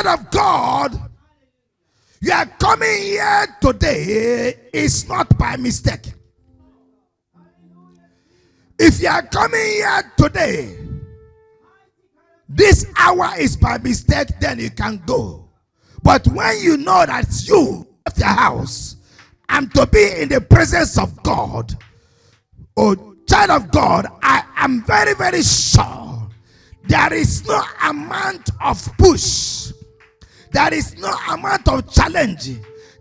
Child of God, you are coming here today is not by mistake. If you are coming here today, this hour is by mistake, then you can go. But when you know that you left your house and to be in the presence of God, oh child of God, I am very, very sure there is no amount of push, there is no amount of challenge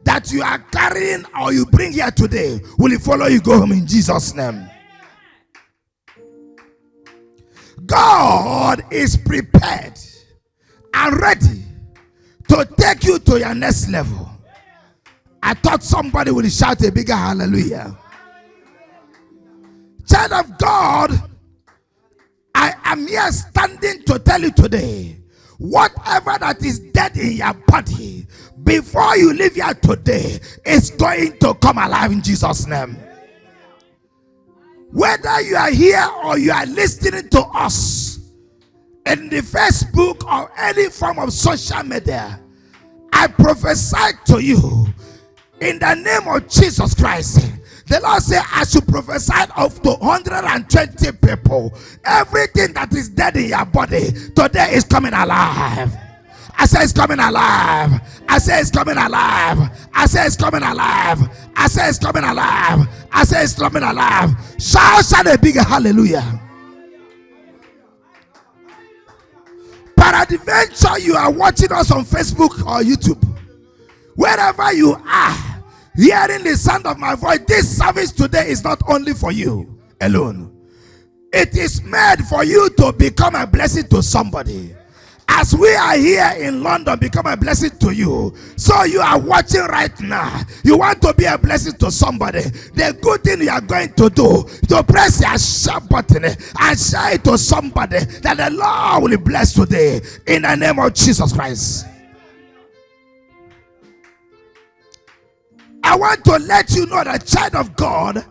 that you are carrying or you bring here today will follow you go home in Jesus' name. God is prepared and ready to take you to your next level. I thought somebody would shout a bigger hallelujah. Child of God, I am here standing to tell you today, whatever that is dead in your body, before you leave here today, is going to come alive in Jesus' name. Whether you are here or you are listening to us in the Facebook or any form of social media, I prophesy to you in the name of Jesus Christ. The Lord said I should prophesy of the 120 people. Everything that is dead in your body today is coming alive. I say it's coming alive. I say it's coming alive. I say it's coming alive. I say it's coming alive. I say it's coming alive. Shout a big hallelujah. Peradventure you are watching us on Facebook or YouTube. Wherever you are, hearing the sound of my voice, this service today is not only for you alone. It is made for you to become a blessing to somebody. As we are here in London, become a blessing to you. So you are watching right now. You want to be a blessing to somebody. The good thing you are going to do, to press your share button and share it to somebody that the Lord will bless today in the name of Jesus Christ. I want to let you know that, child of God,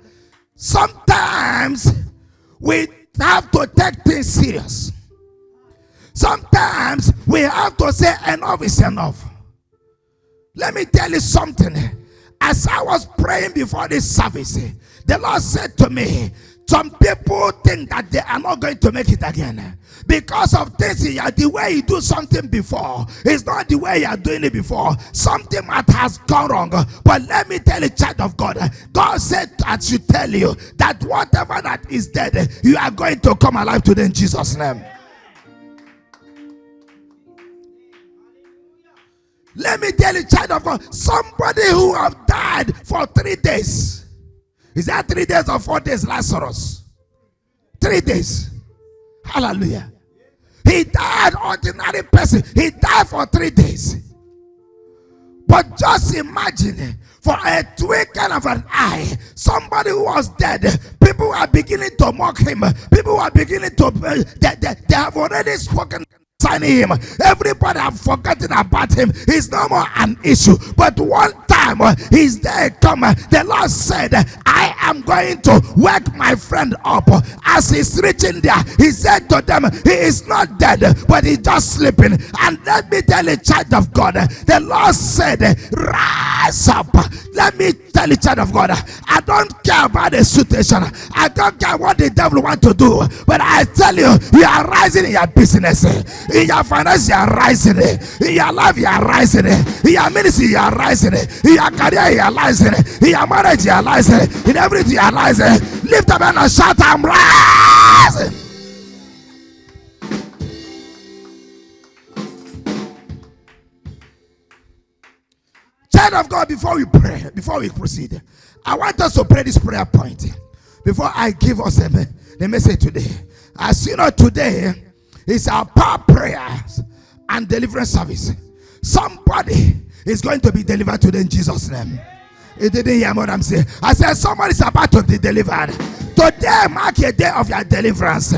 sometimes we have to take things serious. Sometimes we have to say enough is enough. Let me tell you something. As I was praying before this service, the Lord said to me, some people think that they are not going to make it again because of this. The way you do something before is not the way you are doing it before. Something that has gone wrong. But let me tell you, child of God, God said I should tell you that whatever that is dead, you are going to come alive today in Jesus' name. Let me tell you, child of God, somebody who have died for 3 days. Is that 3 days or 4 days, Lazarus? 3 days. Hallelujah. He died, ordinary person. He died for 3 days. But just imagine, for a twinkle of an eye, somebody who was dead, people are beginning to mock him. People are beginning to, they have already spoken him. Everybody have forgotten about him. He's no more an issue. But one time his day come, the Lord said, I am going to wake my friend up. As he's reaching there, he said to them, he is not dead, but he's just sleeping. And let me tell you, child of God, the Lord said, rise up. Let me tell you, child of God, I don't care about the situation. I don't care what the devil want to do. But I tell you, you are rising in your business. In your finance, you are rising. In your life, you are rising. In your ministry, you are rising. In your career, you are rising. In your marriage, you are rising. In everything, you are rising. Lift up and shout, I'm rising. Child of God, before we pray, before we proceed, I want us to pray this prayer point before I give us the message today. As you know, today is our power prayers and deliverance service. Somebody is going to be delivered today in Jesus' name. You didn't hear what I'm saying. I said somebody is about to be delivered. Today mark a day of your deliverance.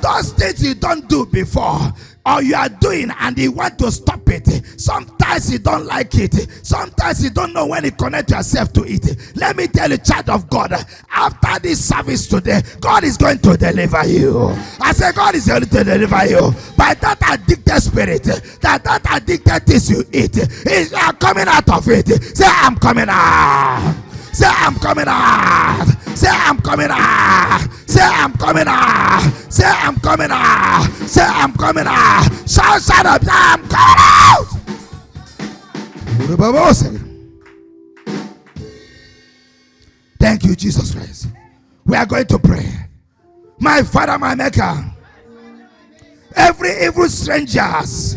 Those things you don't do before, or you are doing and you want to stop it. Sometimes you don't like it. Sometimes you don't know when you connect yourself to it. Let me tell you, child of God, after this service today, God is going to deliver you. I say God is going to deliver you. By that addicted spirit, that addicted things you eat, you are coming out of it. Say, I'm coming out. Say, I'm coming out. Say, I'm coming out. Say, I'm coming out. Say, I'm coming out. Say, I'm coming out. Shout up. I'm coming out. Thank you, Jesus Christ. We are going to pray. My Father, my Maker, every evil strangers,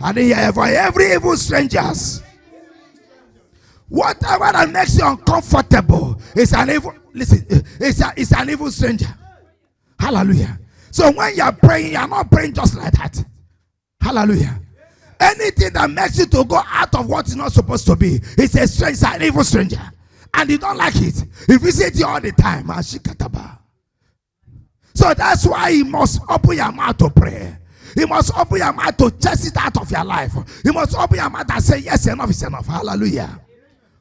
I didn't hear every evil strangers, whatever that makes you uncomfortable is an evil. Listen, it's an evil stranger. Hallelujah. So when you are praying, you are not praying just like that. Hallelujah. Anything that makes you to go out of what is not supposed to be, it's a stranger, an evil stranger, and you don't like it. He visits you all the time. So that's why you must open your mouth to pray. You must open your mouth to chase it out of your life. You must open your mouth and say, yes, enough is enough. Hallelujah.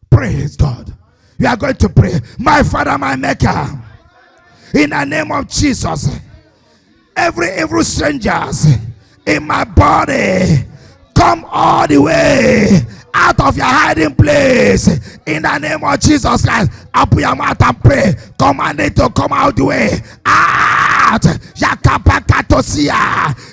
Praise God. You are going to pray. My Father, my Maker, in the name of Jesus, every evil strangers in my body, come all the way out of your hiding place in the name of Jesus Christ. Open your mouth and pray. Command it to come out the way. Out.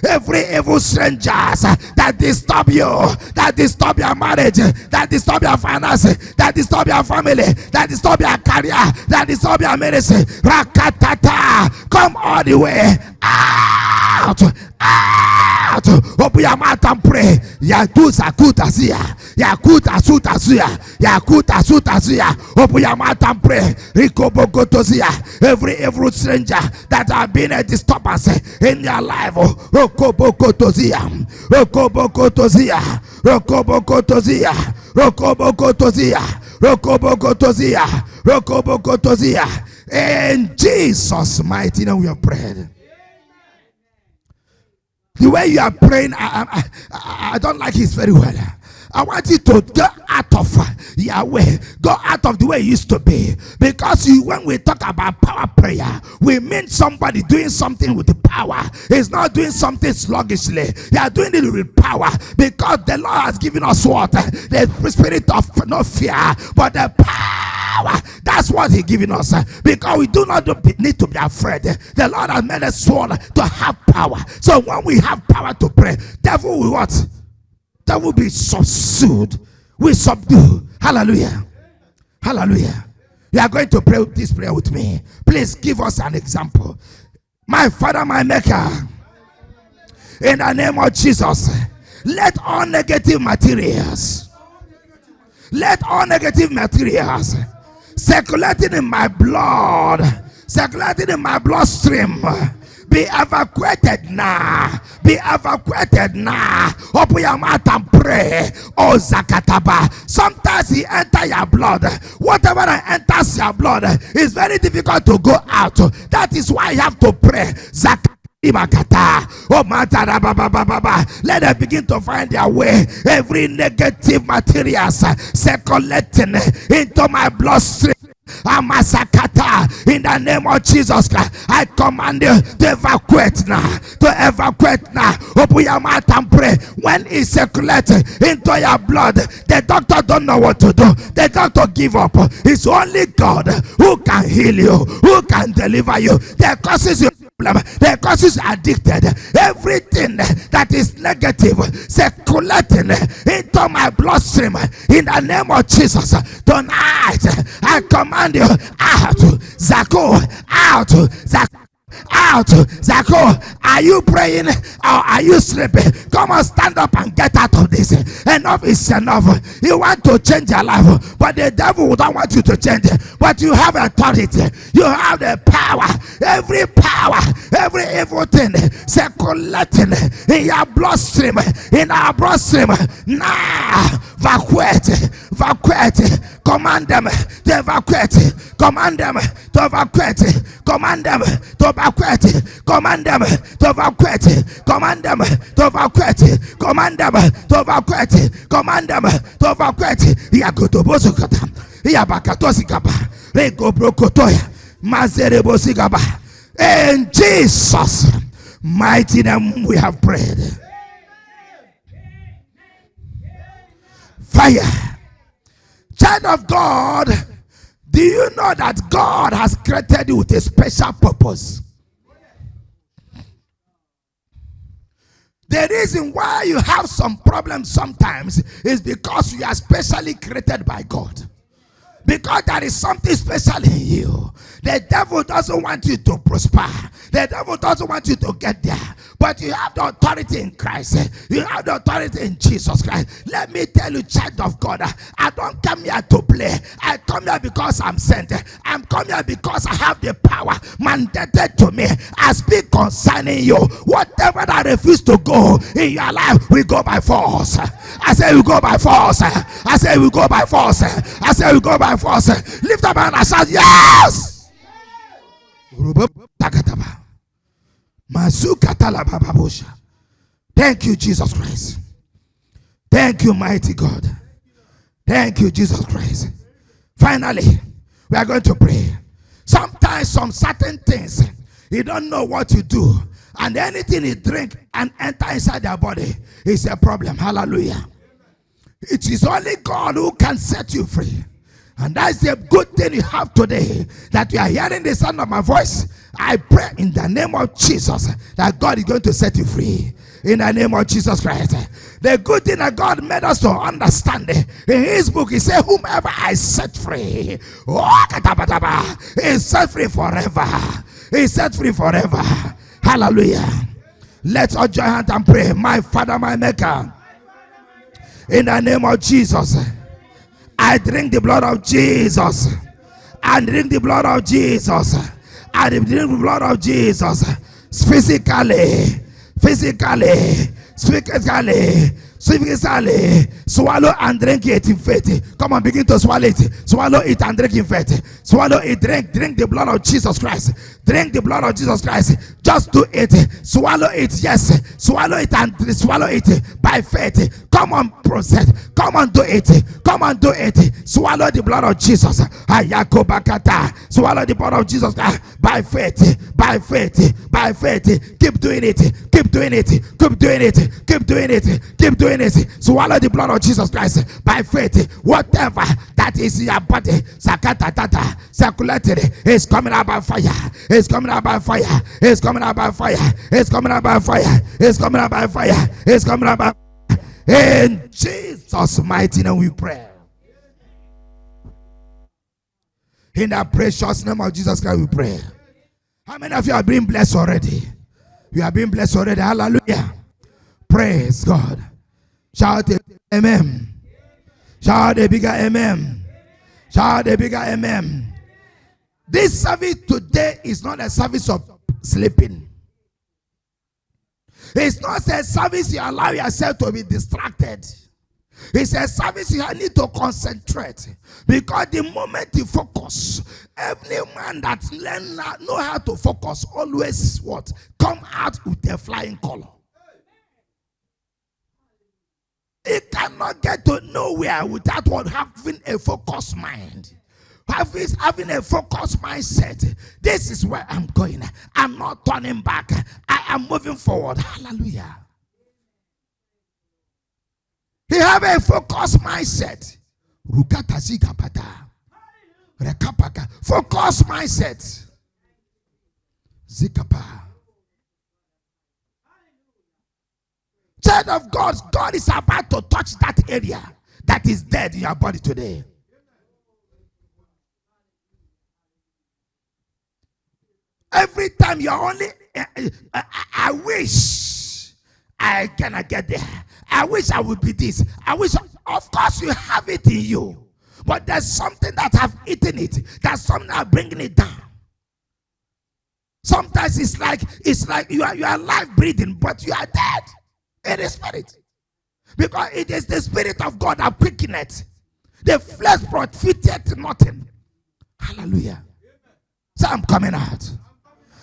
Every evil strangers that disturb you, that disturb your marriage, that disturb your finances, that disturb your family, that disturb your career, that disturb your ministry. Rakatata. Come all the way. Out. Out. Open your mouth and pray. Yakuta Kutazia. Yakuta Sutazia. Yakuta Sutazia. Open your mouth and pray. Rikobokotozia. Every evil stranger that have been a disturbance in your life. Rokobokotozia. Rokobokotozia. Rokobokotozia. Rokobokotozia. Rokobokotozia. Rokobokotozia. In Jesus' mighty name we have prayed. The way you are praying, I don't like it very well. I want you to go out of your way. Go out of the way it used to be. Because when we talk about power prayer, we mean somebody doing something with the power. He's not doing something sluggishly. He are doing it with power. Because the Lord has given us what? The spirit of no fear, but the power. That's what He's giving us. Because we do not need to be afraid. The Lord has made us sworn to have power. So when we have power to pray, devil will what? That will be subdued. We subdue. Hallelujah. Hallelujah. You are going to pray this prayer with me. Please give us an example. My Father, my Maker, in the name of Jesus, let all negative materials circulating in my blood, circulating in my bloodstream, be evacuated now. Be evacuated now. Open your mouth and pray. Oh, Zakataba. Sometimes he enters your blood. Whatever enters your blood is very difficult to go out. That is why you have to pray. Oh, let them begin to find their way. Every negative materials circulating into my bloodstream. Amasakata, in the name of Jesus Christ, I command you to evacuate now. To evacuate now. Open your mouth and pray. When it circulates into your blood, the doctor don't know what to do. The doctor give up. It's only God who can heal you, who can deliver you. The causes you. The causes addicted. Everything that is negative circulating into my bloodstream in the name of Jesus. Tonight I command you out. Zako, out. Zako. Out. Zako, are you praying or are you sleeping? Come on, stand up and get out of this. Enough is enough. You want to change your life, but the devil don't want you to change. But you have authority. You have the power. Every power, every evil thing circulating in your bloodstream, in our bloodstream. Now, evacuate. Command them to evacuate. Command them to to evacuate. Command them to evacuate. Command them to evacuate. Command them to evacuate. Command them to evacuate. Command them to evacuate. Yakotobosukata. Yabakatosikaba. Rego brokotoya. Mazerebosigaba. In Jesus' mighty name we have prayed. Fire. Child of God, do you know that God has created you with a special purpose? The reason why you have some problems sometimes is because you are specially created by God. Because there is something special in you. The devil doesn't want you to prosper. The devil doesn't want you to get there. But you have the authority in Christ. You have the authority in Jesus Christ. Let me tell you, child of God, I don't come here to play. I come here because I'm sent. I'm coming here because I have the power mandated to me. I speak concerning you. Whatever that refuse to go in your life, we go by force. I say we go by force. I say we go by force. I say we go by force. Lift up and shout, yes! Thank you, Jesus Christ. Thank you, mighty God. Thank you, Jesus Christ. Finally, we are going to pray. Sometimes some certain things, you don't know what to do, and anything you drink and enter inside your body is a problem. Hallelujah. It is only God who can set you free. And that's the good thing you have today, that you are hearing the sound of my voice. I pray in the name of Jesus that God is going to set you free. In the name of Jesus Christ. The good thing that God made us to understand, in his book, he said, whomever I set free, is set free forever. Is set free forever. Hallelujah. Let's all join hands and pray. My Father, my Maker, in the name of Jesus, I drink the blood of Jesus. I drink the blood of Jesus. I drink the blood of Jesus. Physically, swallow and drink it in faith. Come on, begin to swallow it. Swallow it and drink in faith. Swallow it, drink the blood of Jesus Christ. Drink the blood of Jesus Christ. Just do it. Swallow it, yes. Swallow it and swallow it by faith. Come on, process. Come on, do it. Come on, do it. Swallow the blood of Jesus. Swallow the blood of Jesus Christ by faith. By faith. By faith. Keep doing it. Keep doing it. Keep doing it. Keep doing it. Keep doing it. Swallow the blood of Jesus Christ by faith. Whatever that is in your body, sakata circulated, is coming out by fire. It's coming out by fire. It's coming out by fire. It's coming out by fire. It's coming out by fire. It's coming out by fire. In Jesus' mighty name we pray. In the precious name of Jesus Christ we pray. How many of you are being blessed already? You are being blessed already. Hallelujah. Praise God. Shout a amen. Shout a bigger amen. Shout a bigger amen. This service today is not a service of sleeping. It's not a service you allow yourself to be distracted. It's a service you need to concentrate. Because the moment you focus, every man that know how to focus always what? Come out with a flying color. He cannot get to nowhere without having a focused mind. Having a focused mindset. This is where I'm going. I'm not turning back. I am moving forward. Hallelujah. He have a focused mindset. Focused mindset. Zikapa. Child of God, God is about to touch that area that is dead in your body today. Every time you're only, I wish I cannot get there. I wish I would be this. I wish, of course you have it in you. But there's something that have eaten it. There's something that bringing it down. Sometimes it's like you are alive breathing, but you are dead. In the spirit. Because it is the spirit of God that quickeneth. The flesh profiteth nothing. Hallelujah. Say, I'm coming out.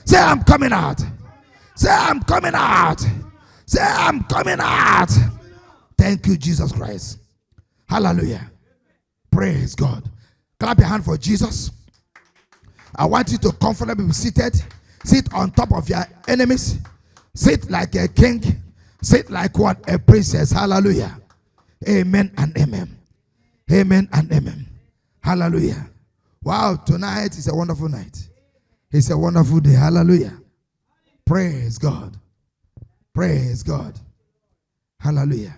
Say, I'm coming out. Say, I'm coming out. Say, I'm coming out. Thank you, Jesus Christ. Hallelujah. Praise God. Clap your hand for Jesus. I want you to comfortably be seated. Sit on top of your enemies. Sit like a king. Sit like what? A princess. Hallelujah. Amen and amen. Amen and amen. Hallelujah. Wow, tonight is a wonderful night. It's a wonderful day. Hallelujah. Praise God. Praise God. Hallelujah.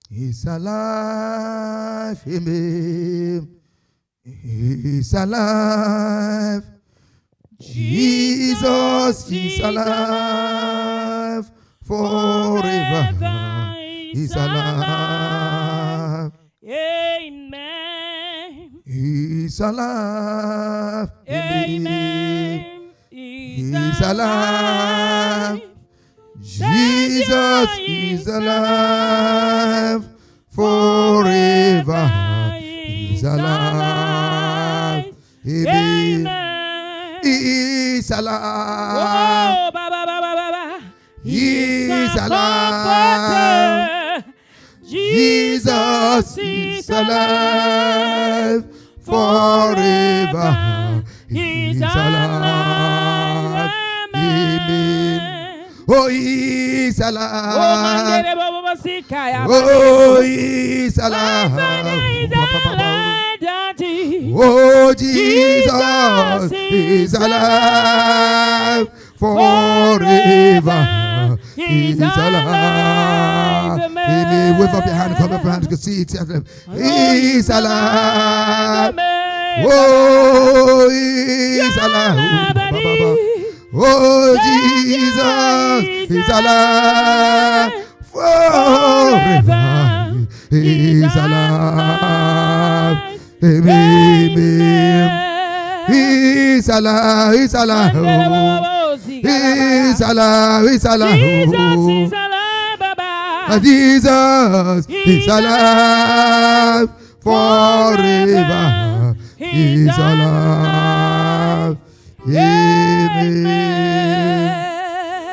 He's alive. Amen. He's alive. Jesus is alive forever. He's alive. Amen. He's alive. Amen. He's alive. Jesus is alive forever. He's alive. Amen. He's alive. Oh, Baba, Baba, Baba. He's alive. Jesus is alive forever. He's alive. Amen. Oh, he's alive. Oh, he's alive. Oh, Jesus is alive forever. He's alive. Amen. Wave up your hand. Come up your hand. You can see it. He's alive. Oh, he's alive. Oh, Jesus is alive forever. He's alive. Amen. He's alive. He's alive. He's alive. He's alive. Jesus is alive forever. He's alive. Amen.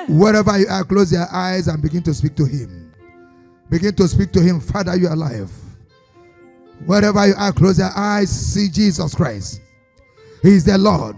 Wherever you are, close your eyes and begin to speak to him. Begin to speak to him. Father, you are alive. Wherever you are, close your eyes. See Jesus Christ. He is the Lord.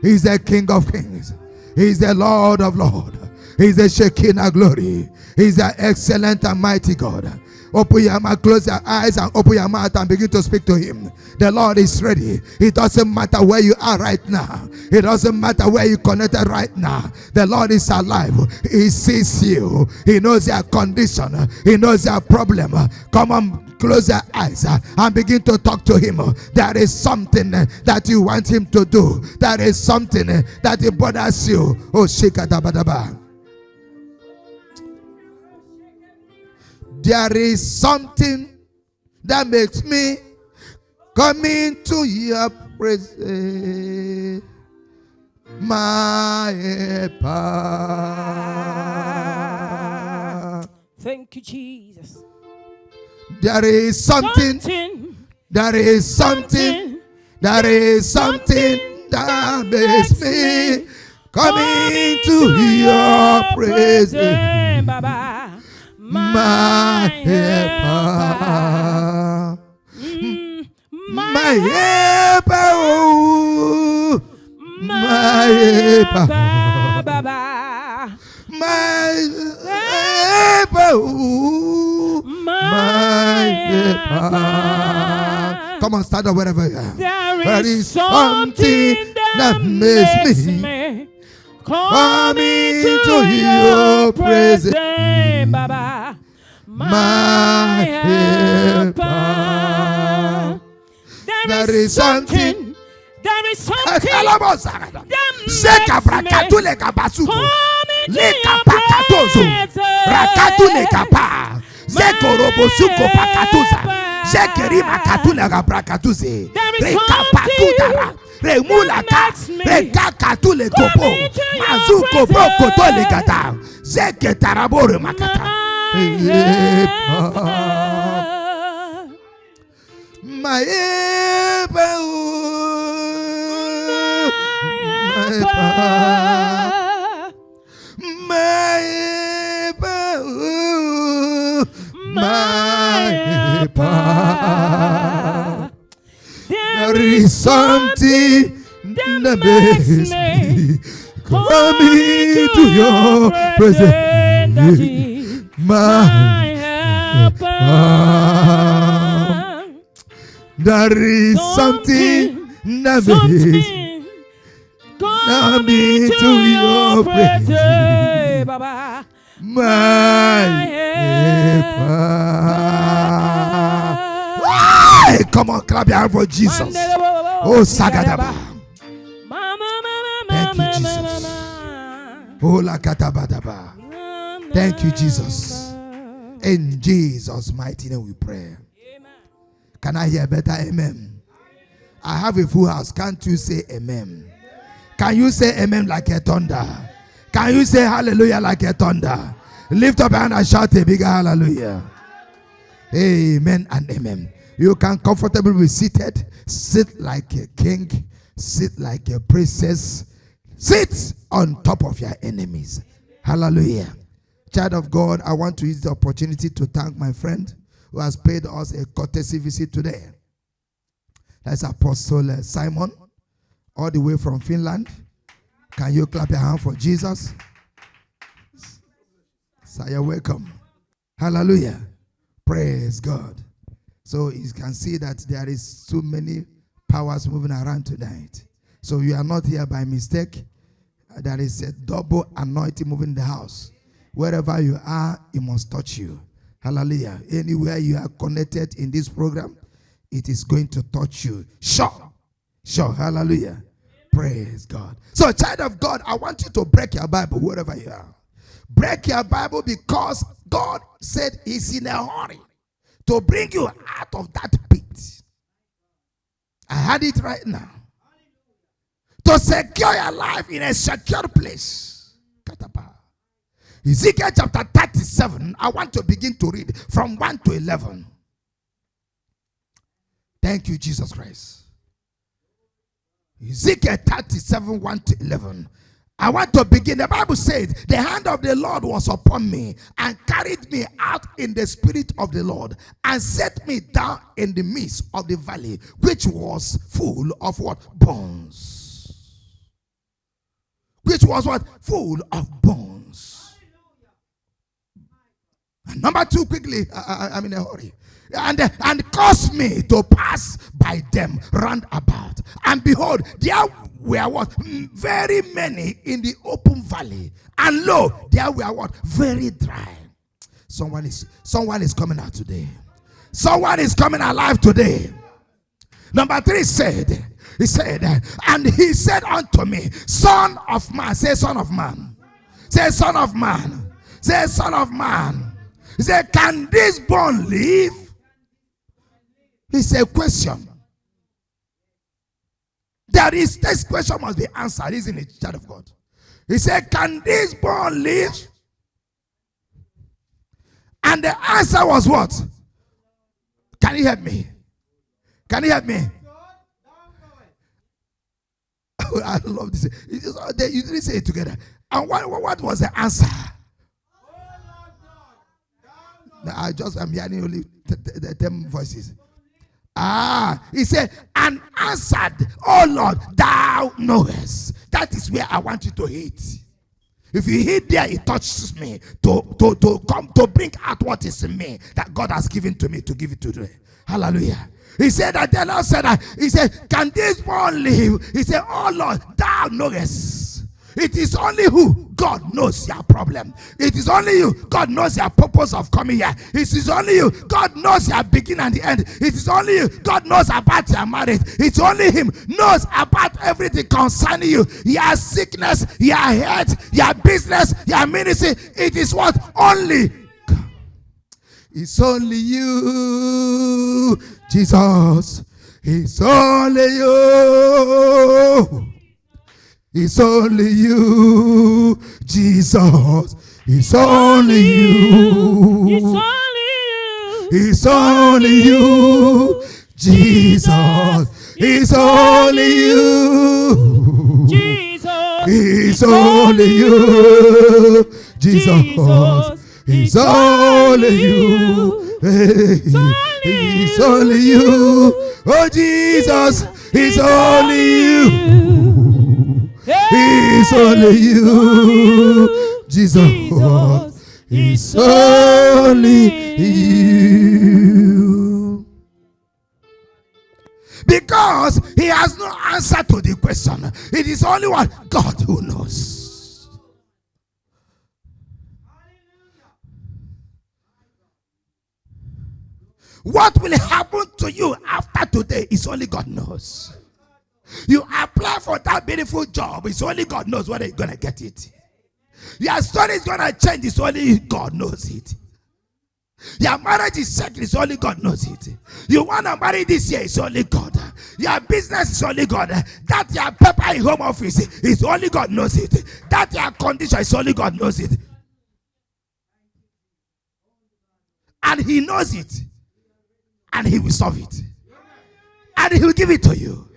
He is the King of Kings. He is the Lord of Lords. He is the Shekinah glory. He is the excellent and mighty God. Open your mouth, close your eyes and open your mouth and begin to speak to him. The Lord is ready. It doesn't matter where you are right now. It doesn't matter where you connected right now. The Lord is alive. He sees you. He knows your condition. He knows your problem. Come on, close your eyes and begin to talk to him. There is something that you want him to do. There is something that it bothers you. Oh, shikadabadaba. There is something that makes me come into your presence, my helper. Thank you, Jesus. There is something. There is something. There is something that makes me come into your presence, my helper. My helper, oh, my helper, my helper, oh, my helper. Come on, stand up wherever you are. There is something that makes me come into your presence, my helper. There is something that makes me My helper, my helper. There is something that makes me come into your presence, my helper. There is something that makes me come into your presence, my helper. Hey, come on, clap your hand for Jesus. Oh, Sagadaba. Thank you, Jesus. Oh, Lakatabadaba. Thank you, Jesus. In Jesus' mighty name we pray. Can I hear better amen? I have a full house. Can't you say amen? Can you say amen like a thunder? Can you say hallelujah like a thunder? Lift up your hand and shout a bigger hallelujah. Amen and amen. You can comfortably be seated. Sit like a king. Sit like a princess. Sit on top of your enemies. Hallelujah. Child of God, I want to use the opportunity to thank my friend who has paid us a courtesy visit today. That's Apostle Simon, all the way from Finland. Can you clap your hand for Jesus? So you're welcome. Hallelujah. Praise God. So you can see that there is so many powers moving around tonight. So you are not here by mistake. There is a double anointing moving in the house. Wherever you are, it must touch you. Hallelujah. Anywhere you are connected in this program, it is going to touch you. Sure. Hallelujah. Praise God. So, child of God, I want you to break your Bible wherever you are. Break your Bible because God said he's in a hurry to bring you out of that pit. I had it right now. To secure your life in a secure place. Ezekiel chapter 37, I want to begin to read from 1 to 11. Thank you, Jesus Christ. Ezekiel 37, 1 to 11. I want to begin. The Bible says, the hand of the Lord was upon me and carried me out in the spirit of the Lord and set me down in the midst of the valley, which was full of what? Bones. Which was what? Full of bones. And number 2, quickly, I'm in a hurry. And caused me to pass by them round about. And behold, there were what? Very many in the open valley. And lo, there were what? Very dry. Someone is coming out today. Someone is coming alive today. Number 3 said, he said, and he said unto me, Son of man. Say, Son of man. Say, Son of man. Say, Son of man. He said, can this bone live? It's a question. This question must be answered, isn't it, child of God? He said, can this bone live? And the answer was what? Can you help me? Can you help me? I love this. You didn't say it together. And what was the answer? I'm hearing only the 10 voices. He said, and answered, oh Lord, thou knowest. That is where I want you to hit. If you hit there, it touches me to come to bring out what is in me that God has given to me to give it to you. Hallelujah. He said that the Lord said that. He said, can this bone live? He said, oh Lord, thou knowest. It is only who? God knows your problem. It is only you. God knows your purpose of coming here. It is only you. God knows your beginning and the end. It is only you. God knows about your marriage. It's only him knows about everything concerning you. Your sickness, your health, your business, your ministry. It is what? Only God. It's only you, Jesus. It's only you. It's only you, Jesus. It's only you. It's only you. It's only you, Jesus, it's only you. Jesus, It's only you. Jesus, it's only you. It's only you. Oh Jesus, it's only you. It's only you. Jesus, it's only you. Because he has no answer to the question. It is only one God who knows. What will happen to you after today is only God knows. You apply for that beautiful job, it's only God knows whether you're going to get it. Your story is going to change, it's only God knows it. Your marriage is settled, it's only God knows it. You want to marry this year, it's only God. Your business is only God. That your paper in home office is only God knows it. That your condition is only God knows it. And he knows it. And he will solve it. And he will give it to you.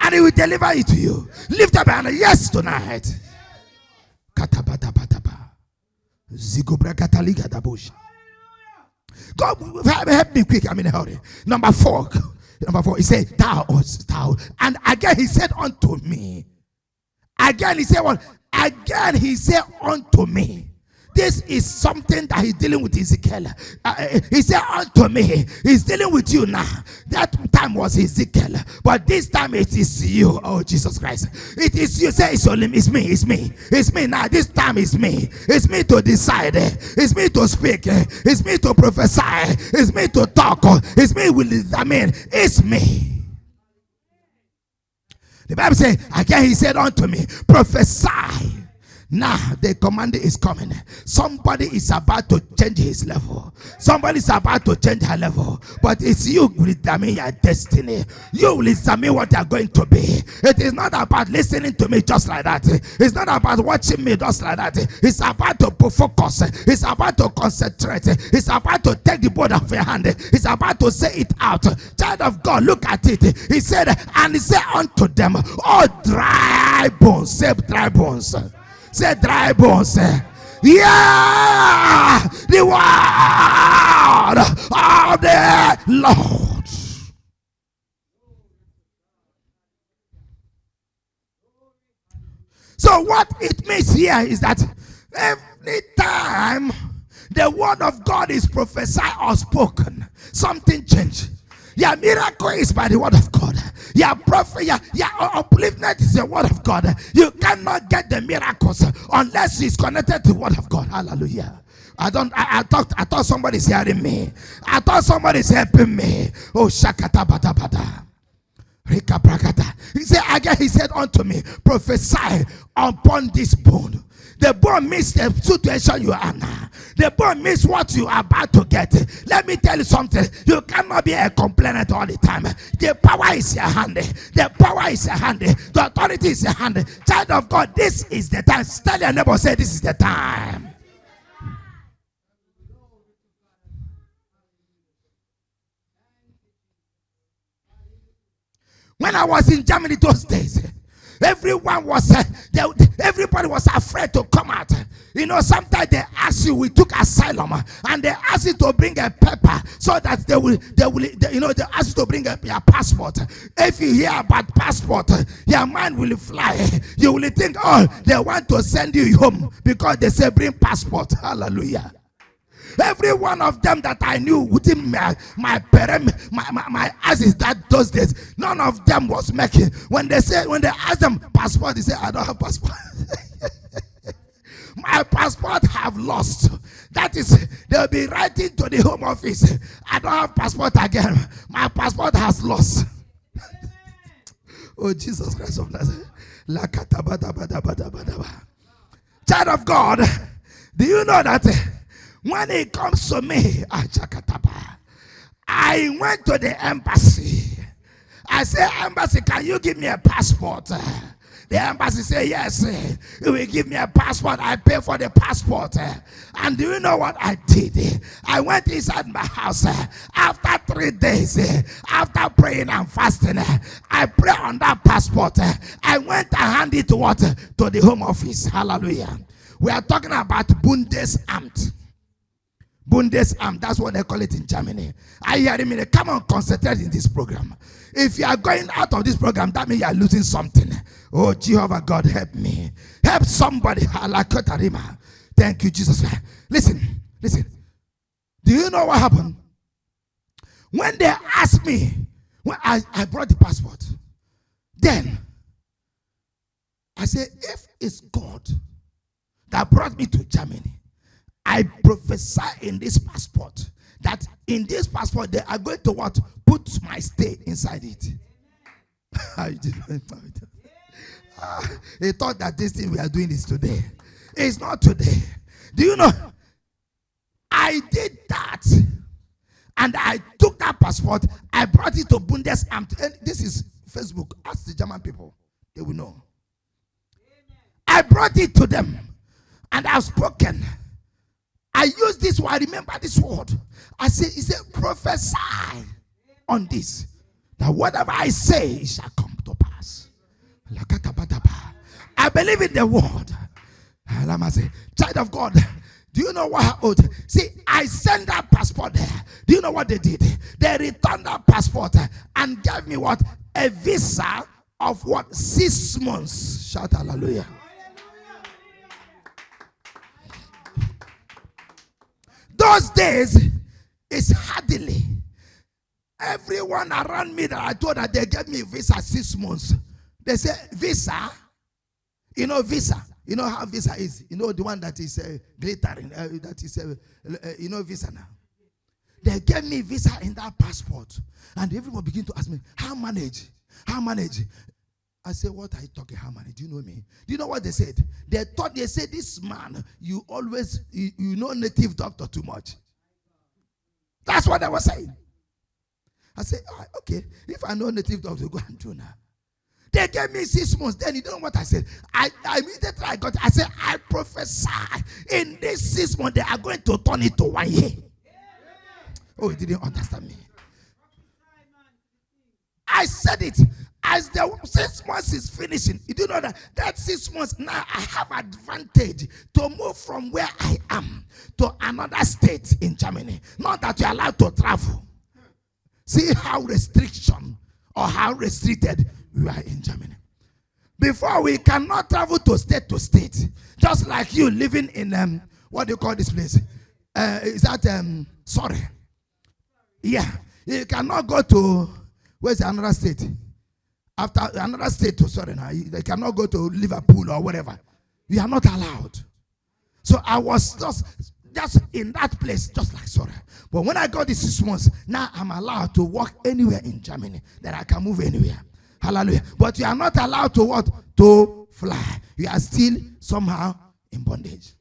And he will deliver it to you. Lift up and yes tonight. God, help me quick. I'm in a hurry. Number four, he said, thou. And again he said unto me. Again he said what? Again he said unto me. This is something that he's dealing with Ezekiel. He said unto me, he's dealing with you now. That time was Ezekiel, but this time it is you. Oh Jesus Christ, it is you. Say it's only me. It's me now. This time it's me. It's me to decide. It's me to speak. It's me to prophesy. It's me to talk. It's me will examine. It's me. The Bible says again he said unto me, prophesy. Now the command is coming. Somebody is about to change his level. Somebody is about to change her level. But it's you who will determine your destiny. You will determine what you are going to be. It is not about listening to me just like that. It's not about watching me just like that. It's about to focus. It's about to concentrate. It's about to take the board off your hand. It's about to say it out. Child of God, look at it. He said, and he said unto them, oh dry bones, say dry bones. Say dry bones. Yeah, the word of the Lord. So what it means here is that every time the word of God is prophesied or spoken, something changes. Your miracle is by the word of God. Your prophet, your upliftment is the word of God. You cannot get the miracles unless it's connected to the word of God. Hallelujah. I thought somebody's hearing me. I thought somebody's helping me. Oh, shakata bada bada. Rika brakata. He said again, he said unto me, prophesy upon this bone. The bone means the situation you are now. The bone means what you are about to get. Let me tell you something. You cannot be a complainer all the time. The power is your hand. The power is your hand. The authority is your hand. Child of God, this is the time. Tell your neighbor, say this is the time. When I was in Germany those days, everybody was afraid to come out. You know, sometimes they ask you, we took asylum, and they ask you to bring a paper so that they ask you to bring your passport. If you hear about passport, your mind will fly. You will think, oh, they want to send you home because they say bring passport. Hallelujah. Every one of them that I knew within my eyes that those days, none of them was making. When they asked them passport, they say, I don't have passport. My passport have lost. That is, they'll be writing to the home office, I don't have passport again. My passport has lost. Oh, Jesus Christ of Nazareth. Child of God, do you know that when it comes to me, I went to the embassy. I said, embassy, can you give me a passport? The embassy said, yes, you will give me a passport. I pay for the passport. And do you know what I did? I went inside my house. After 3 days, after praying and fasting, I pray on that passport. I went and handed it to what? To the Home Office. Hallelujah. We are talking about Bundesamt. Bundesamt, that's what they call it in Germany. Are you hearing me? Come on, concentrate in this program. If you are going out of this program, that means you are losing something. Oh, Jehovah God, help me. Help somebody. Thank you, Jesus. Listen. Do you know what happened? When they asked me, when I brought the passport, then I said, if it's God that brought me to Germany, I prophesy in this passport that in this passport they are going to what? Put my stay inside it. They thought that this thing we are doing is today. It's not today. Do you know? I did that. And I took that passport. I brought it to Bundesamt. And this is Facebook. Ask the German people. They will know. I brought it to them. And I've spoken. I use this word. I remember this word. I say, he said, prophesy on this. That whatever I say, it shall come to pass. I believe in the word. Child of God, do you know what? See, I sent that passport there. Do you know what they did? They returned that passport and gave me what? A visa of what? 6 months. Shout hallelujah. Those days, it's hardly everyone around me that I told that they gave me visa 6 months. They say, visa? You know, visa. You know how visa is. You know the one that is glittering. That is, you know, visa now. They gave me visa in that passport. And everyone began to ask me, how manage? How manage? I said, what are you talking, how manage? Do you know me? Do you know what they said? They said, this man, you always, you know native doctor too much. That's what they were saying. I said, okay, if I know native doctor, go and do now. They gave me 6 months. Then you know what I said? I immediately I said, I prophesy in this 6 months they are going to turn it to 1 year. Oh, you didn't understand me. I said it as the 6 months is finishing. You do know that 6 months now I have advantage to move from where I am to another state in Germany. Not that you're allowed to travel. See how restriction or how restricted we are in Germany. Before, we cannot travel to state, just like you living in what do you call this place? Is that sorry? Yeah, you cannot go to where's another state? After another state to sorry now, they cannot go to Liverpool or whatever. You are not allowed. So I was just in that place, just like sorry. But when I got the 6 months, now I'm allowed to walk anywhere in Germany. That I can move anywhere. Hallelujah. But you are not allowed to what? To fly. You are still somehow in bondage.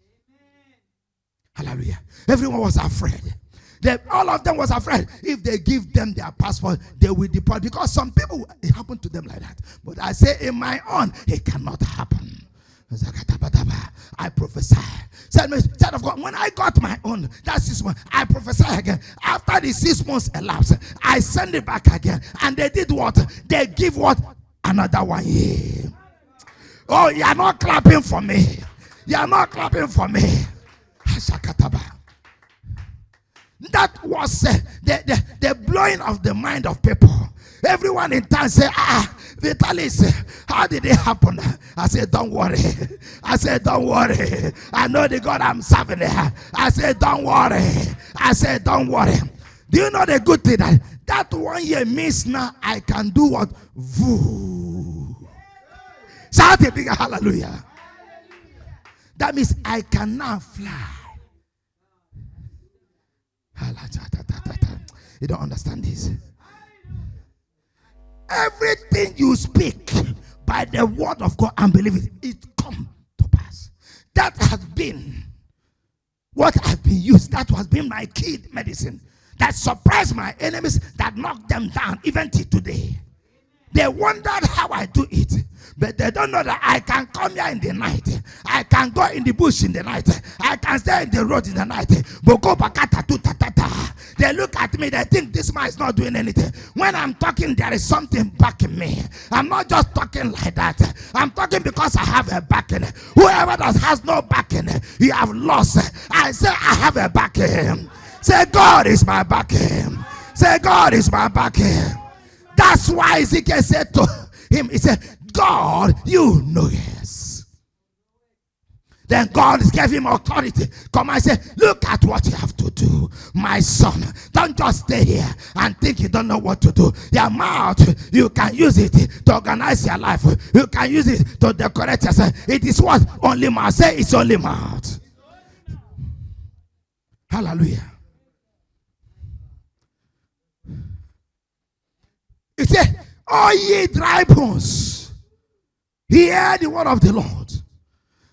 Hallelujah. Everyone was afraid. All of them was afraid. If they give them their passport, they will deport. Because some people, it happened to them like that. But I say in my own, it cannot happen. I prophesy. Child of God, when I got my own, that 6 months, I prophesy again. After the 6 months elapsed, I send it back again. And they did what? They give what? Another 1 year. Oh, you are not clapping for me. You are not clapping for me. That was the blowing of the mind of people. Everyone in town say, Vitalis, how did it happen? I said, don't worry. I said, don't worry. I know the God I'm serving. I said, don't worry. I said, don't worry. Do you know the good thing? That 1 year means now I can do what? Voo. Shout a big hallelujah. That means I can now fly. You don't understand this. Everything you speak by the word of God and believe it come to pass. That has been what I've been used. That has been my key medicine that surprised my enemies, that knocked them down even till today. They wondered how I do it. But they don't know that I can come here in the night. I can go in the bush in the night. I can stay in the road in the night. They look at me, they think this man is not doing anything. When I'm talking, there is something backing me. I'm not just talking like that. I'm talking because I have a backing. Whoever that has no backing, you have lost. I say I have a backing. Say God is my backing. Say God is my backing. That's why Ezekiel said to him, he said, God, you know yes. Then God gave him authority. Come and say, look at what you have to do. My son, don't just stay here and think you don't know what to do. Your mouth, you can use it to organize your life. You can use it to decorate yourself. It is what? Only mouth. Say it's only mouth. Hallelujah. He said, all ye dry bones, hear the word of the Lord.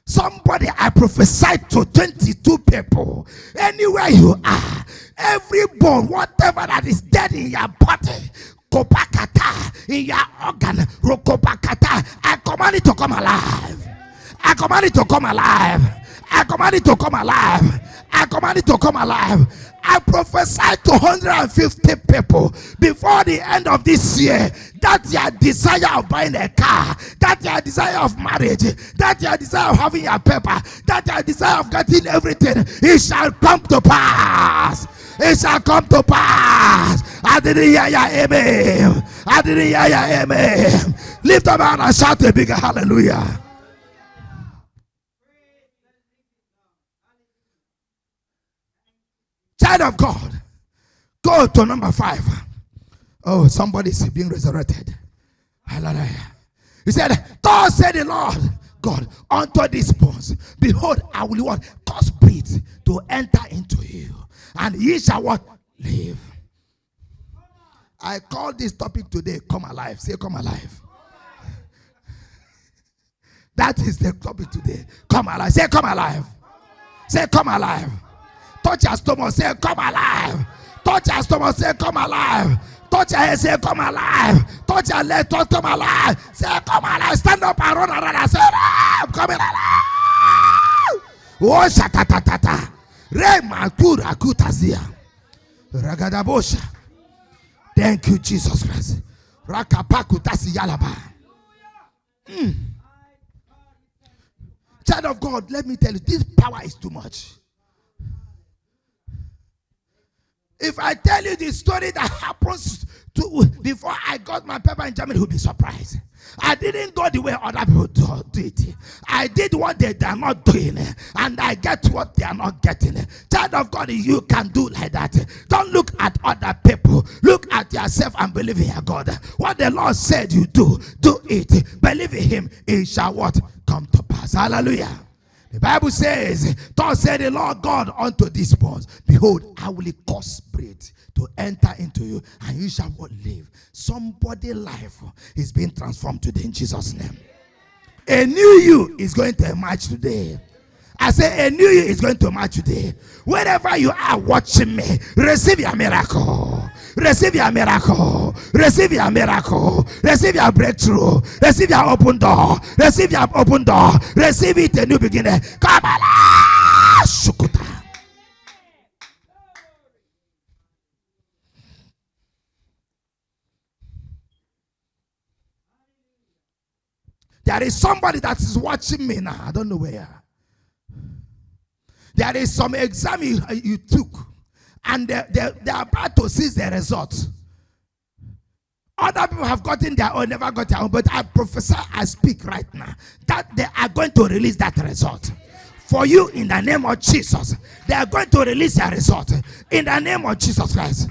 Somebody, I prophesied to 22 people. Anywhere you are, every bone, whatever that is dead in your body, kopakata, in your organ, rokopakata, I command it to come alive. I command it to come alive. I command it to come alive. I command it to come alive. I prophesied to 150 people before the end of this year that your desire of buying a car, that your desire of marriage, that your desire of having your paper, that your desire of getting everything, it shall come to pass. It shall come to pass. I didn't hear your amen. I didn't hear your amen. Lift up and shout a bigger hallelujah. Child of God, go to number 5. Oh, somebody's being resurrected. Hallelujah. He said, thus said the Lord God unto these bones, behold, I will what? Cause breath to enter into you, and ye shall what? Live. I call this topic today, come alive. Say come alive. That is the topic today. Come alive. Say come alive. Say come alive. Touch your stomach, say come alive. Touch your stomach, say come alive. Touch your head, say come alive. Touch your leg, touch come alive. Say come alive. Stand up and run around and say I'm coming alive. Oh shatatatata. Re makura kutazia. Ragadabosha. Thank you, Jesus Christ. Rakapakutasi yalaba. Child of God, let me tell you, this power is too much. If I tell you the story that happens to before I got my paper in Germany, you'll be surprised. I didn't go the way other people did. I did what they are not doing, and I get what they are not getting. Child of God, you can do like that. Don't look at other people. Look at yourself and believe in your God. What the Lord said you do it. Believe in Him. It shall what? Come to pass. Hallelujah. The Bible says, thus said the Lord God unto these bones, behold, I will cause breath to enter into you, and you shall what? Live. Somebody's life is being transformed today in Jesus' name. A new you is going to emerge today. I say a new you is going to emerge today. Wherever you are watching me, receive your miracle. Receive your miracle. Receive your miracle. Receive your breakthrough. Receive your open door. Receive your open door. Receive it, a new beginning. Come on. Shukuta. There is somebody that is watching me now. I don't know where. There is some exam you took, and they're about to see the result. Other people have gotten their own, never got their own, but I prophesy, I speak right now, that they are going to release that result. For you, in the name of Jesus, they are going to release their result. In the name of Jesus Christ.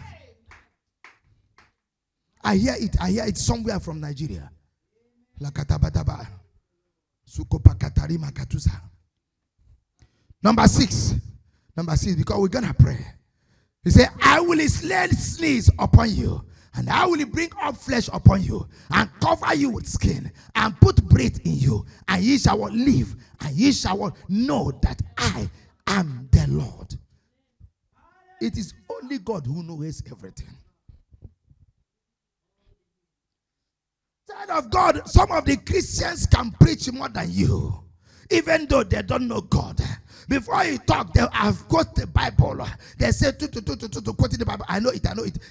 I hear it somewhere from Nigeria. Lakatabadaba. Sukopakatari makatusa. Number six, because we're gonna pray. He said, I will sneeze upon you, and I will bring up flesh upon you, and cover you with skin, and put breath in you, and ye shall live, and ye shall know that I am the Lord. It is only God who knows everything. Child of God, some of the Christians can preach more than you, even though they don't know God. Before you talk, they have got the Bible. They say, to quote the Bible. I know it.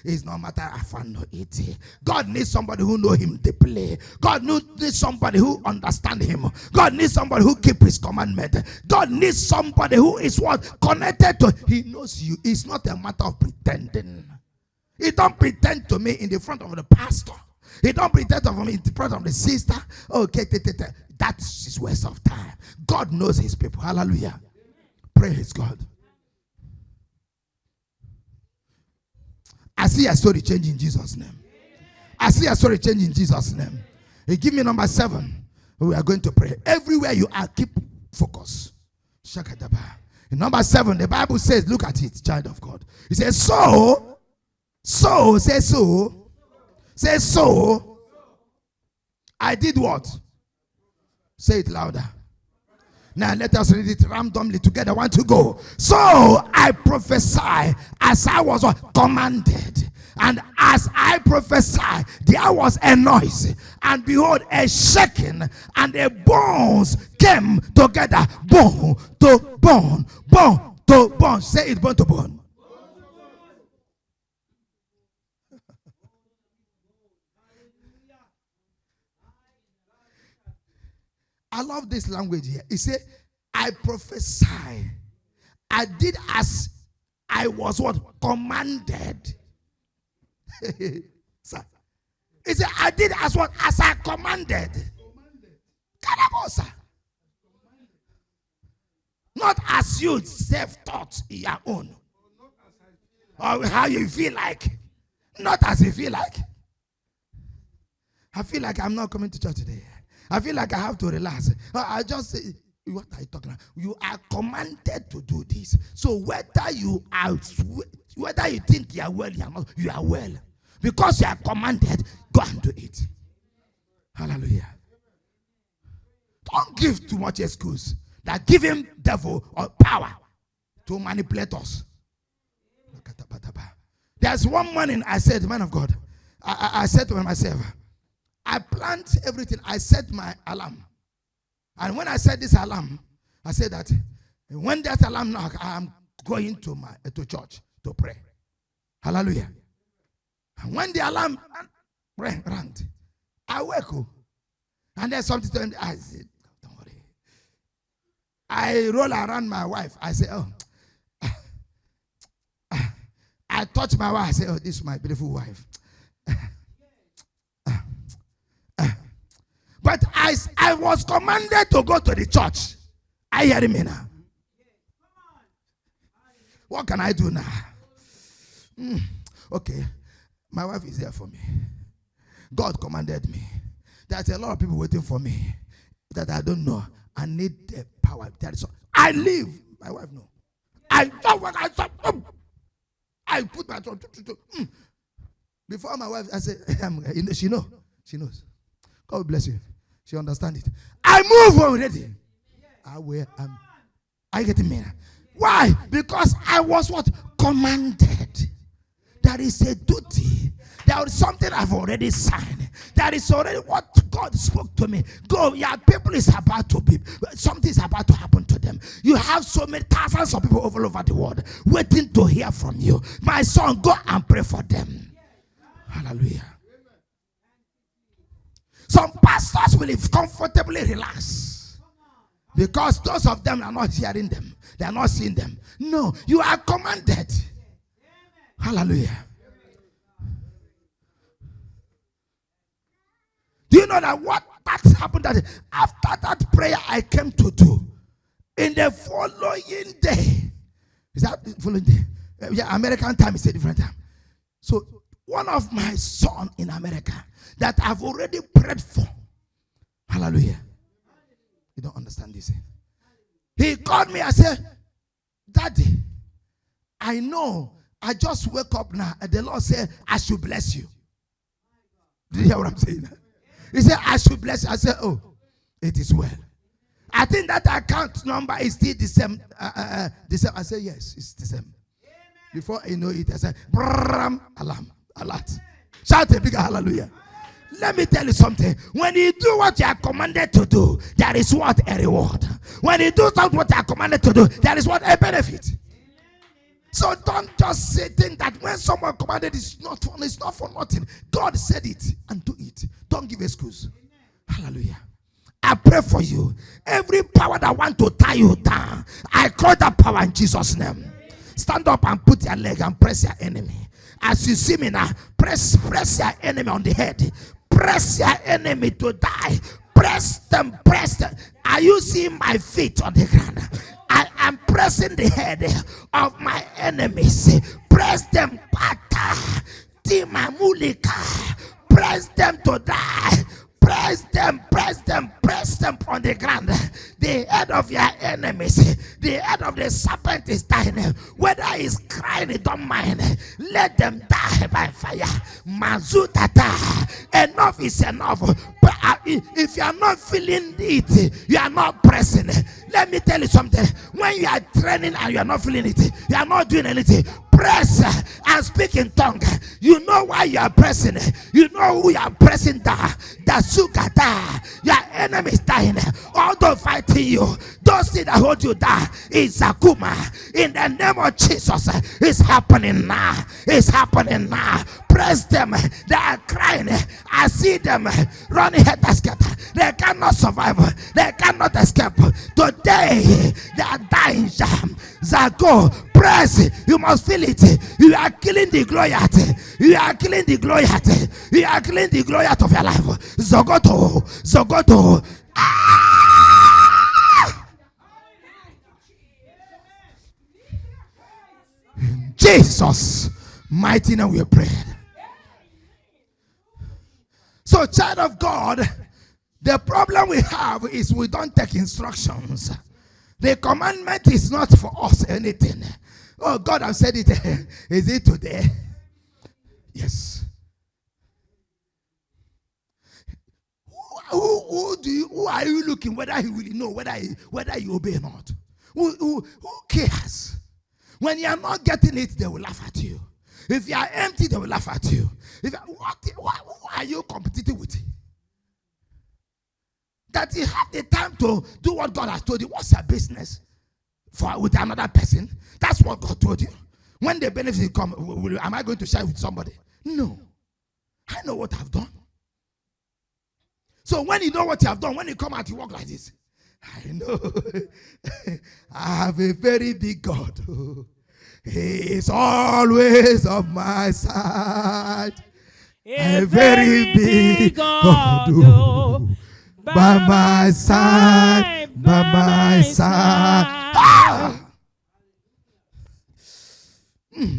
It's no matter if I know it. God needs somebody who know him deeply. God needs somebody who understand him. God needs somebody who keep his commandment. God needs somebody who is what? Connected to. He knows you. It's not a matter of pretending. He don't pretend to me in the front of the pastor. He don't pretend to me in the front of the sister. Okay, that's his waste of time. God knows his people. Hallelujah. Praise God. I see a story change in Jesus' name. I see a story change in Jesus' name. He give me number 7. We are going to pray. Everywhere you are, keep focus. Shakadaba. In number 7, the Bible says, look at it, child of God. It says, so, I did what? Say it louder. Now let us read it randomly together. 1 to go. So I prophesy as I was commanded. And as I prophesied, there was a noise. And behold, a shaking. And the bones came together. Bone to bone. Bone to bone. Say it, bone to bone. I love this language here. He said, I prophesy. I did as I was what? Commanded. Sir. He said, I did as what? As I commanded. Karabosa. Not as you self-taught in your own. Or how you feel like. Not as you feel like. I feel like I'm not coming to church today. I feel like I have to relax. I just say, what are you talking about? You are commanded to do this. So whether you think you are well, you are not, you are well. Because you are commanded, go and do it. Hallelujah. Don't give too much excuse. That giving devil or power to manipulate us. There's one morning I said, man of God, I said to myself, I planned everything. I set my alarm. And when I set this alarm, I said that when that alarm knocks, I am going to church to pray. Hallelujah. And when the alarm rang, I wake up. And there's something to me. I said, don't worry. I roll around my wife. I say, oh. I touch my wife. I say, oh, this is my beautiful wife. But I was commanded to go to the church. I hear me now. What can I do now? Okay. My wife is there for me. God commanded me. There's a lot of people waiting for me that I don't know. I need the power. I leave. My wife no. I put my before my wife. I say, she knows. She knows. God bless you. She understands it. I move already. Are you getting me? Why? Because I was what? Commanded. There is a duty. There is something I've already signed. There is already what God spoke to me. Go, your people is about to be, something is about to happen to them. You have so many thousands of people all over the world waiting to hear from you. My son, go and pray for them. Hallelujah. Some pastors will comfortably relax because those of them are not hearing them. They are not seeing them. No, you are commanded. Hallelujah. Do you know that what that happened? That after that prayer I came to do, in the following day, is that the following day? Yeah, American time is a different time. So one of my son in America that I've already prayed for. Hallelujah. You don't understand this. He called me and said, Daddy, I know I just wake up now and the Lord said I should bless you. Did you hear what I'm saying? He said I should bless you. I said, oh, it is well. I think that account number is still the same. I said, yes, it's the same. Before I know it, I said, alarm, alert. Shout a big hallelujah. Let me tell you something. When you do what you are commanded to do, there is what? A reward. When you do what you are commanded to do, there is what? A benefit. So don't just say things that when someone commanded it's not for nothing. God said it and do it. Don't give excuse. Hallelujah. I pray for you. Every power that want to tie you down, I call that power in Jesus' name. Stand up and put your leg and press your enemy. As you see me now, press your enemy on the head. Press your enemy to die. Press them. Are you seeing my feet on the ground? I am pressing the head of my enemies. Press them, Pata, Timamulika. Press them to die. Press them on the ground. The head of your enemies, the head of the serpent is dying. Whether he's crying, it don't mind. Let them die by fire. Mazutata. Enough is enough. But if you are not feeling it, you are not pressing. Let me tell you something. When you are training and you are not feeling it, you are not doing anything. Press and speak in tongue. You know why you are pressing. You know who you are pressing down. The sukata. Your enemy is dying. Although fighting you, those things that hold you down is Zakuma. In the name of Jesus, it's happening now. It's happening now. Press them. They are crying. I see them running head to scatter. They cannot survive. They cannot escape. Today they are dying. Zago, press. You must feel it. You are killing the Goliath. You are killing the Goliath. You are killing the Goliath of your life. Zogoto. In Jesus' mighty name we pray. So, child of God, the problem we have is we don't take instructions. The commandment is not for us anything. Oh, God has said it. Is it today? Yes. Who are you looking? Whether he will know, whether you obey or not. Who cares? When you are not getting it, they will laugh at you. If you are empty, they will laugh at you. Who are you competing with? That you have the time to do what God has told you. What's your business with another person? That's what God told you. When the benefits come, am I going to share with somebody? No. I know what I've done. So when you know what you have done, when you come out, you walk like this. I know. I have a very big God. He is always on my side. A very big God. By my side.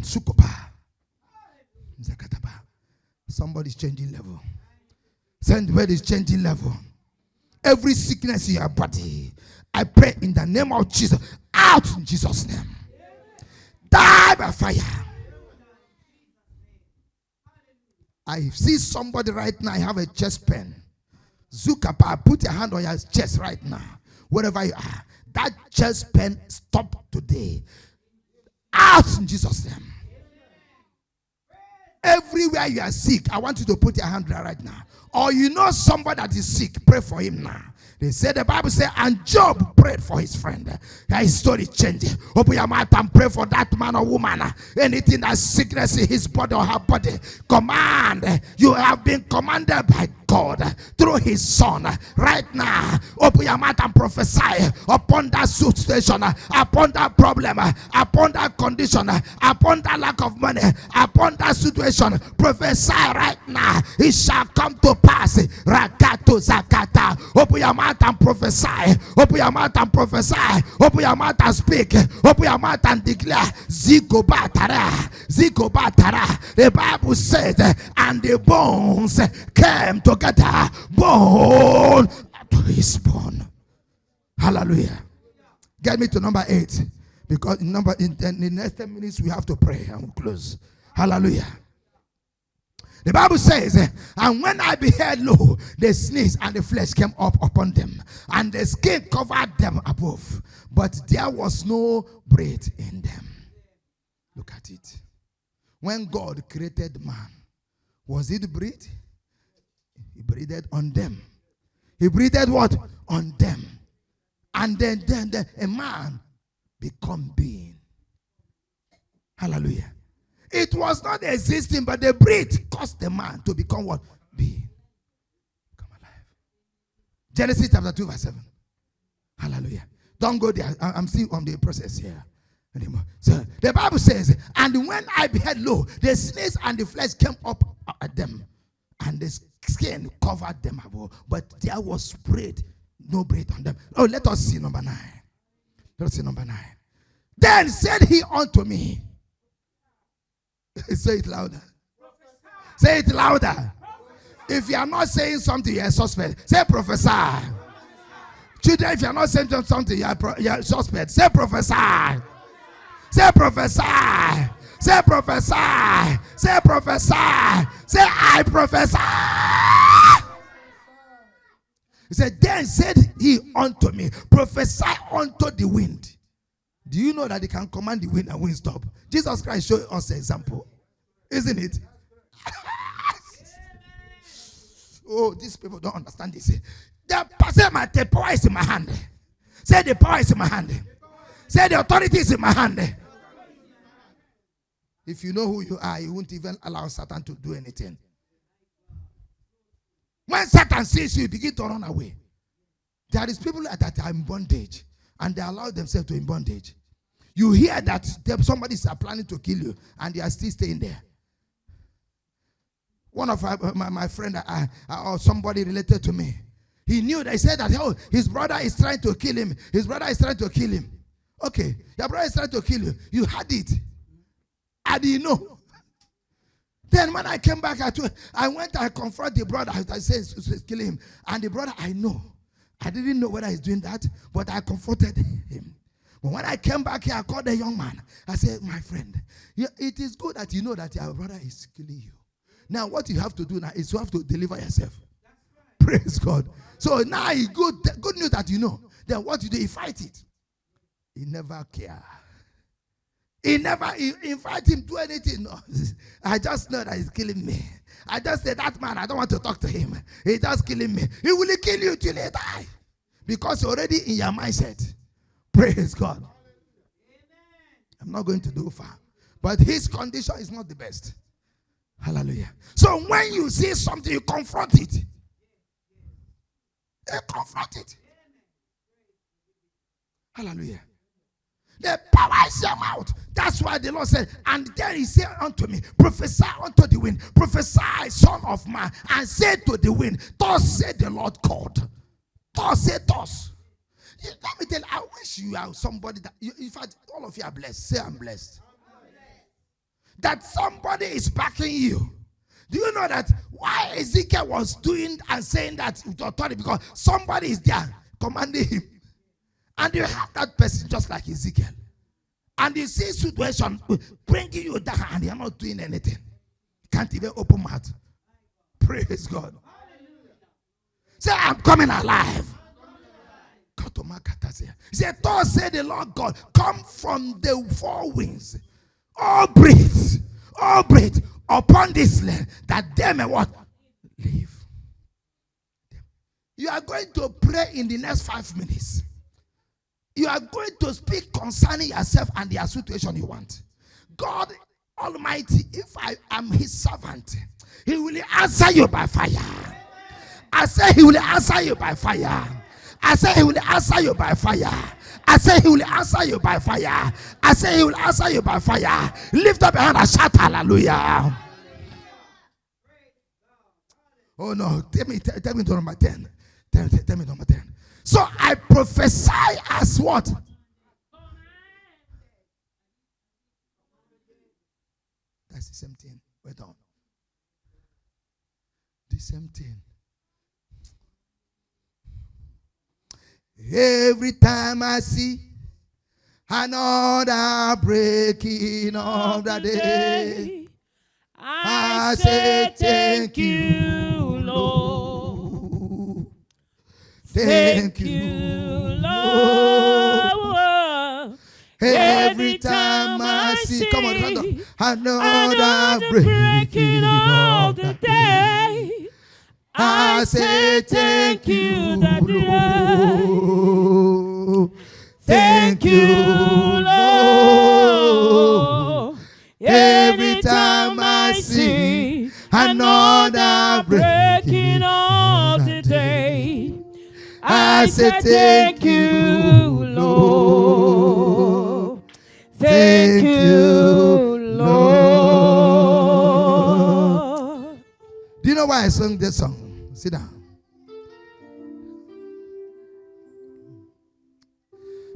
Sukopa. Zakataba. Somebody's changing level. Somebody's changing level. Every sickness in your body, I pray in the name of Jesus, out in Jesus' name. Die by fire. I see somebody right now, I have a chest pain. Zukapa, put your hand on your chest right now. Wherever you are. That chest pain, stop today. Out in Jesus' name. Everywhere you are sick, I want you to put your hand there right now. Or you know somebody that is sick, pray for him now. They said, the Bible said, and Job prayed for his friend. His story changed. Open your mouth and pray for that man or woman. Anything that's sickness in his body or her body, command. You have been commanded by God through his son. Right now, open your mouth and prophesy upon that situation, upon that problem, upon that condition, upon that lack of money, upon that situation. Prophesy right now. It shall come to pass. Rakato zakata. Open your mouth and prophesy. Open your mouth and prophesy. Open your mouth and speak. Open your mouth and declare. Zigobatara. Zigobatara. The Bible said, and the bones came together. Bone to his bone. Hallelujah. Get me to number 8. Because in the next 10 minutes we have to pray and we'll close. Hallelujah. The Bible says, and when I beheld, lo, the sneeze and the flesh came up upon them, and the skin covered them above, but there was no breath in them. Look at it. When God created man, was it breath? He breathed on them. He breathed what? On them. And then a man become being. Hallelujah. It was not existing, but the breath caused the man to become what? Being. Come alive. Genesis chapter 2 verse 7. Hallelujah. Don't go there. I'm still on the process here anymore. So the Bible says, and when I beheld, lo, the snails and the flesh came up at them, and the skin covered them above, but there was breath, no breath on them. Oh, let us see number 9. Let us see number 9. Then said he unto me, say it louder. Say it louder. If you are not saying something, you are a suspect. Say prophesy. Children, if you are not saying something, you are suspect. Say prophesy. Say prophesy. Say prophesy. Say prophesy. Say I prophesy. He said, then said he unto me, prophesy unto the wind. Do you know that he can command the wind and wind stop? Jesus Christ showed us an example. Isn't it? Oh, these people don't understand this. The power is in my hand. Say the power is in my hand. Say the authority is in my hand. If you know who you are, you won't even allow Satan to do anything. When Satan sees you, begin to run away. There is people that are in bondage, and they allow themselves to be in bondage. You hear that somebody is planning to kill you, and they are still staying there. One of my friend or somebody related to me, he knew that. He said that, oh, his brother is trying to kill him. His brother is trying to kill him. Okay, your brother is trying to kill you. You had it. I didn't know. Then when I came back, I went and confronted the brother. I said, kill him. And the brother, I know. I didn't know whether he's doing that, but I comforted him. But when I came back here, I called the young man. I said, my friend, it is good that you know that your brother is killing you. Now, what you have to do now is you have to deliver yourself. Right. Praise God. So now it's good news that you know. Then what you do, you fight it. He never care. He never invite him to anything. No. I just know that he's killing me. I just say, that man, I don't want to talk to him. He's just killing me. He will kill you till he die. Because you're already in your mindset. Praise God. I'm not going to do far. But his condition is not the best. Hallelujah. So when you see something, you confront it. You confront it. Hallelujah. The power is your mouth. That's why the Lord said, and then he said unto me, prophesy unto the wind, prophesy, son of man, and say to the wind, thus said the Lord God. Thus said thus. Let me tell you, I wish you are somebody that, in fact, all of you are blessed. Say, I'm blessed. That somebody is backing you. Do you know that why Ezekiel was doing and saying that with authority? Because somebody is there commanding him. And you have that person just like Ezekiel. And you see situation bringing you down and you're not doing anything. Can't even open mouth. Praise God. Say, I'm coming alive. He said, thus said the Lord God, come from the four winds. All breathe upon this land, that they may what? Live. You are going to pray in the next 5 minutes. You are going to speak concerning yourself and the situation you want. God Almighty, if I am his servant, he will answer you by fire. I say he will answer you by fire. I say he will answer you by fire. I say he will answer you by fire. I say he will answer you by fire. Lift up your hand and shout hallelujah. Oh no, tell me to number 10. Tell me number 10. So I prophesy as what? That's the same thing. Wait on. The same thing. Every time I see another breaking of the day, I say thank you, Lord. Thank you, Lord. Every time I see, come on, another breaking of the day, I say thank you, Daddy. Lord. Thank you, Lord. Every time I see another breaking of the day, I say thank you, Lord. Thank you, Lord. Do you know why I sung this song? Sit down.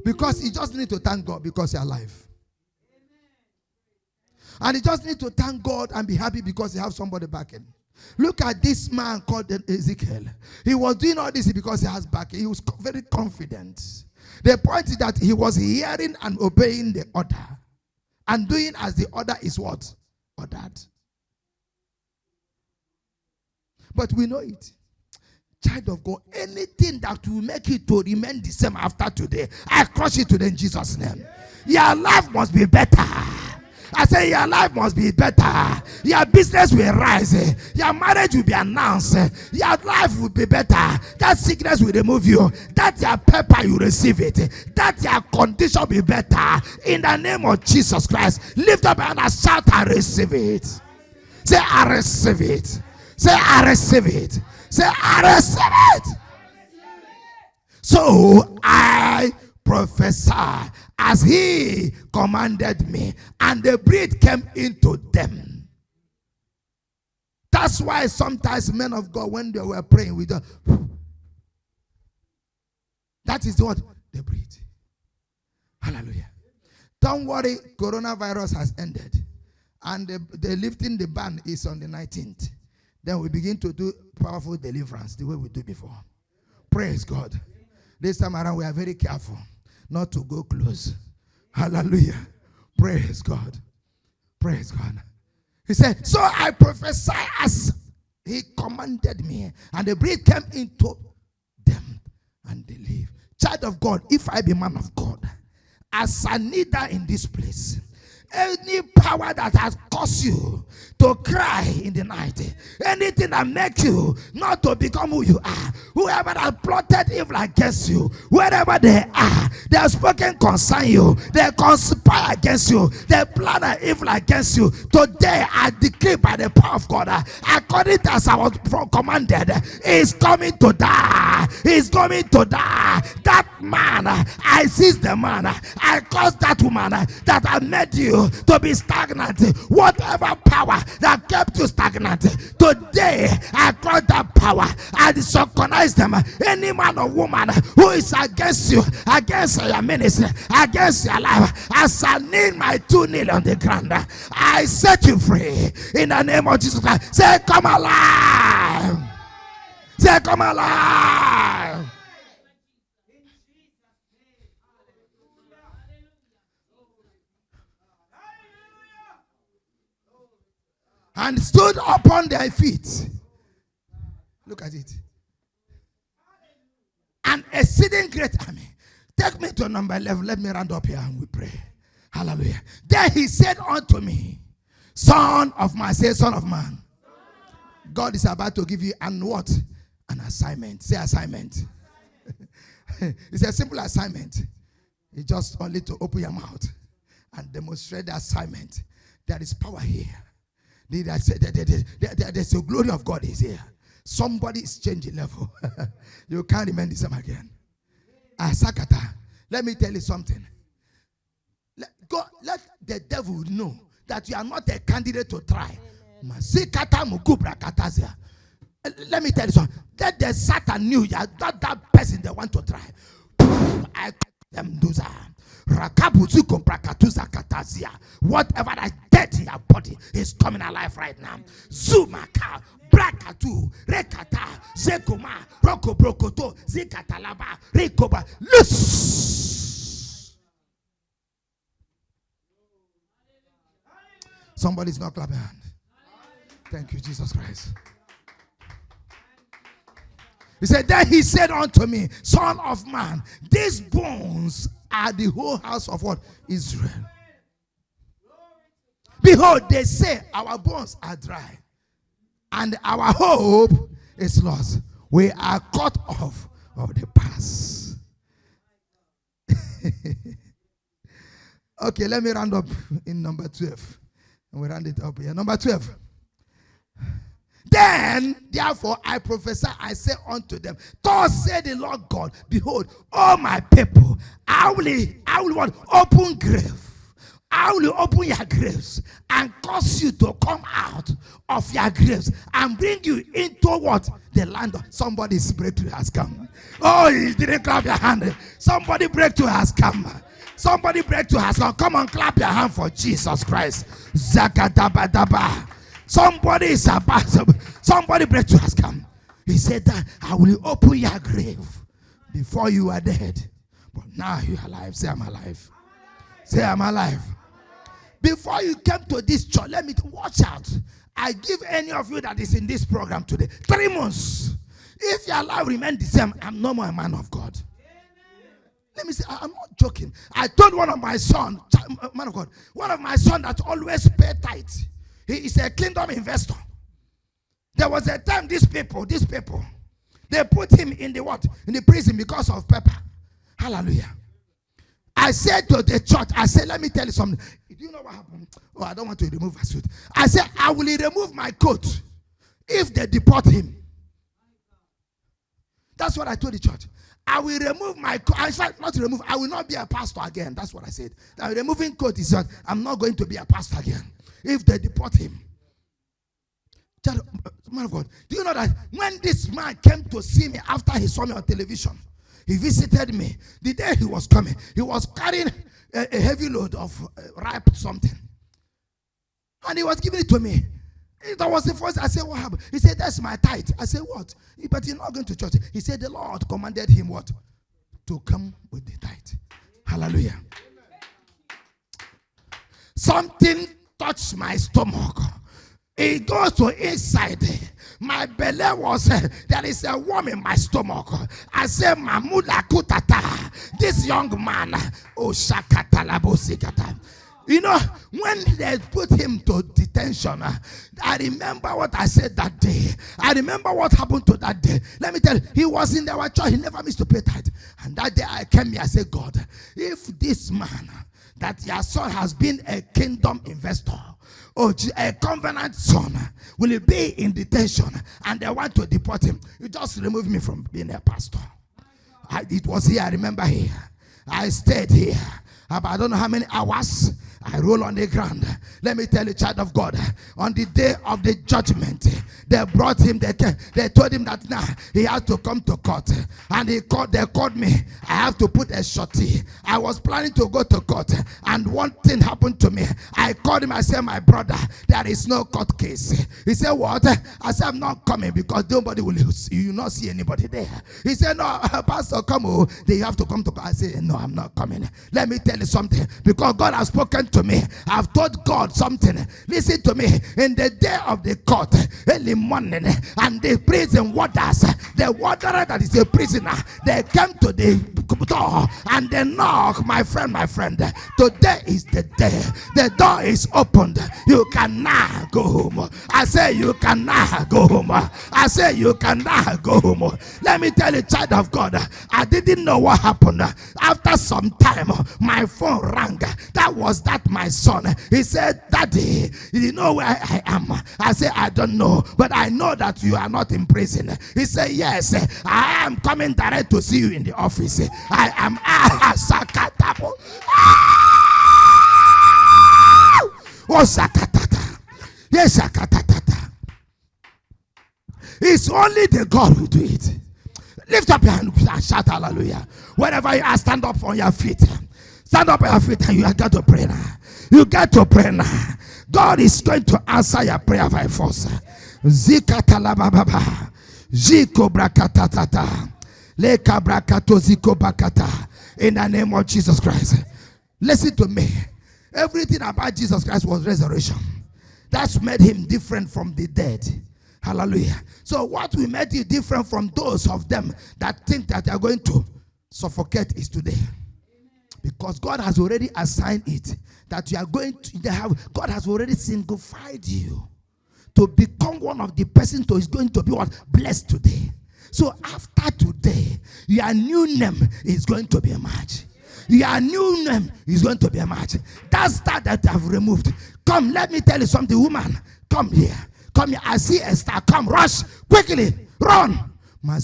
Because you just need to thank God because you're alive. And you just need to thank God and be happy because you have somebody backing. Look at this man called Ezekiel. He was doing all this because he has backing. He was very confident. The point is that he was hearing and obeying the order. And doing as the order is what? Ordered. But we know it. Child of God, anything that will make it to remain the same after today, I crush it today in Jesus' name. Your life must be better. I say your life must be better. Your business will rise. Your marriage will be announced. Your life will be better. That sickness will remove you. That your pepper, you receive it. That your condition will be better. In the name of Jesus Christ, lift up and shout, I receive it. Say, I receive it. Say, I receive it. Say, I receive it. So I prophesy as he commanded me, and the breath came into them. That's why sometimes men of God, when they were praying with the, that is what they breathe. Hallelujah. Don't worry, coronavirus has ended, and the lifting the ban is on the 19th. Then we begin to do powerful deliverance the way we do before. Praise God. This time around we are very careful not to go close. Hallelujah. Praise God. Praise God. He said, so I prophesy as he commanded me, and the breath came into them, and they live. Child of God, if I be man of God, as a leader in this place, any power that has caused you to cry in the night, anything that makes you not to become who you are, whoever has plotted evil against you, wherever they are, they have spoken concerning you, they conspire against you, they plan evil against you. Today I decree by the power of God, according to as I was commanded, is coming to die. He's coming to die. That man, I seize the man, I cause that woman that I made you to be stagnant. Whatever power that kept you stagnant, today I call that power. I disorganize them. Any man or woman who is against you, against your ministry, against your life, as I need my 2 nails on the ground, I set you free in the name of Jesus Christ. Say, come alive. Say, come alive. And stood upon their feet. Look at it. An exceeding great army. Take me to number 11. Let me round up here and we pray. Hallelujah. Then he said unto me, Son of man. Say, Son of man. God is about to give you an what? An assignment. Say assignment. It's a simple assignment. It's just only to open your mouth and demonstrate the assignment. There is power here. There's the glory of God is here. Somebody is changing level. You can't remain the same again. Asakata. Let me tell you something. Let the devil know that you are not a candidate to try. Let me tell you something. Let the Satan knew you are not that person they want to try. I them do that. Whatever that's dead in your body is coming alive right now. Zumaka, Brakatu, Rekata, Zekuma, Roko Brokoto, Zikatalaba, Rekoba. Loose. Somebody's not clapping hand. Thank you, Jesus Christ. He said, then he said unto me, Son of man, these bones are the whole house of what? Israel. Behold, they say our bones are dry, and our hope is lost. We are cut off of the past. Okay, let me round up in number 12. And we round it up here. Number 12. Then, therefore, I prophesy, I say unto them, thus said the Lord God, behold, all my people, I will what? Open grave. I will open your graves and cause you to come out of your graves and bring you into what? The land of somebody's breakthrough has come. Oh, you didn't clap your hand. Somebody breakthrough has come. Somebody breakthrough has come. Come on, clap your hand for Jesus Christ. Zakadabadaba. Somebody is about. Somebody breakthrough has come. He said that I will open your grave before you are dead. But now you are alive. Say I'm alive. Say I'm alive. Before you came to this church, let me watch out. I give any of you that is in this program today 3 months. If your life remains the same, I'm no more a man of God. Let me say, I'm not joking. I told one of my sons, man of God, one of my sons that always pay tithe. He is a kingdom investor. There was a time these people, they put him in the what? In the prison because of pepper. Hallelujah. I said to the church, I said, let me tell you something. Do you know what happened? Oh, I don't want to remove my suit. I said, I will remove my coat if they deport him. That's what I told the church. I will remove my coat. In fact, not remove. I will not be a pastor again. That's what I said. Now, removing coat is that I'm not going to be a pastor again if they deport him. Man of God, do you know that when this man came to see me after he saw me on television, he visited me. The day he was coming, he was carrying a heavy load of ripe something. And he was giving it to me. That was the first. I said, what happened? He said, that's my tithe. I said, what? But you're not going to church. He said, the Lord commanded him what? To come with the tithe. Hallelujah. Something touched my stomach. It goes to inside. My belly was, there is a worm in my stomach. I said, Mamuda Kutata. This young man, oh Shakata Labosikata. You know, when they put him to detention, I remember what I said that day. I remember what happened to that day. Let me tell you, he was in our church. He never missed to pay tithe. And that day I came here, I said, God, if this man, that your son has been a kingdom investor, or a covenant son, will he be in detention and they want to deport him, you just remove me from being a pastor. It was here, I remember here. I stayed here. I don't know how many hours. I roll on the ground. Let me tell you, child of God, on the day of the judgment, they brought him, they told him that now he has to come to court. And they called me. I have to put a shorty. I was planning to go to court, and one thing happened to me. I called him, I said, my brother, there is no court case. He said, what? I said, I'm not coming because nobody will, you will not see anybody there. He said, no, Pastor, come on. They have to come to court. I said, no, I'm not coming. Let me tell you something, because God has spoken to me. I've told God something. Listen to me. In the day of the court, early morning, and the prison warders, the warder that is a prisoner, they came to the door and they knock. My friend, today is the day. The door is opened. You can now go home. I say you can now go home. I say you can now go home. Let me tell you, child of God, I didn't know what happened. After some time, my phone rang. That was my son. He said, Daddy, you know where I am? I said, I don't know, but I know that you are not in prison. He said, yes, I am coming direct to see you in the office. I am Sakatapo. Oh, Sakatata. Yes, Sakatata. It's only the God who do it. Lift up your hand and shout hallelujah. Wherever you are, stand up on your feet. Stand up on your feet and you got to pray now. You got to pray now. God is going to answer your prayer by force. Zikatalababa. Ziko brakatatata. Leka brakato ziko bakata. In the name of Jesus Christ. Listen to me. Everything about Jesus Christ was resurrection. That's made him different from the dead. Hallelujah. So what will make you different from those of them that think that they are going to suffocate is today. Because God has already assigned it that you are going to have. God has already signified you to become one of the persons who is going to be what? Blessed today. So after today, your new name is going to be a match. Your new name is going to be a match. That star that I've removed. Come, let me tell you something, woman. Come here. Come here. I see a star. Come, rush quickly. Run. I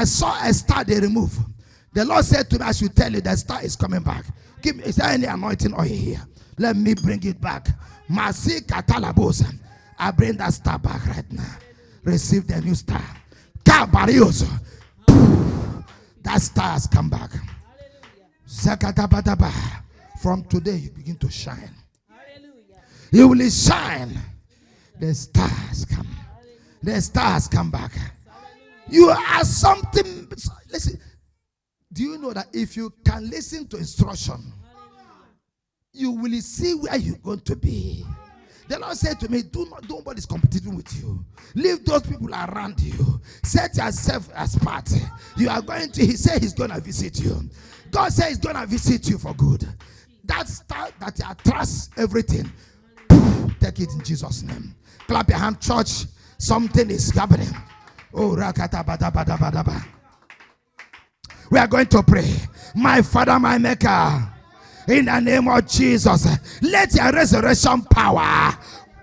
saw a star they remove. The Lord said to me, I should tell you that star is coming back. Give me, is there any anointing oil here? Let me bring it back. I bring that star back right now. Receive the new star. That star has come back. From today, you begin to shine. You will shine. The stars come. The stars come back. You are something. Listen. Do you know that if you can listen to instruction, you will see where you're going to be? The Lord said to me, nobody's competing with you. Leave those people around you. Set yourself as part. You are going to, he said he's going to visit you. God said he's going to visit you for good. That star that you trust everything, take it in Jesus' name. Clap your hand, church. Something is happening. Oh, rakata bada bada bada bada. We are going to pray. My Father, my Maker, in the name of Jesus, let your resurrection power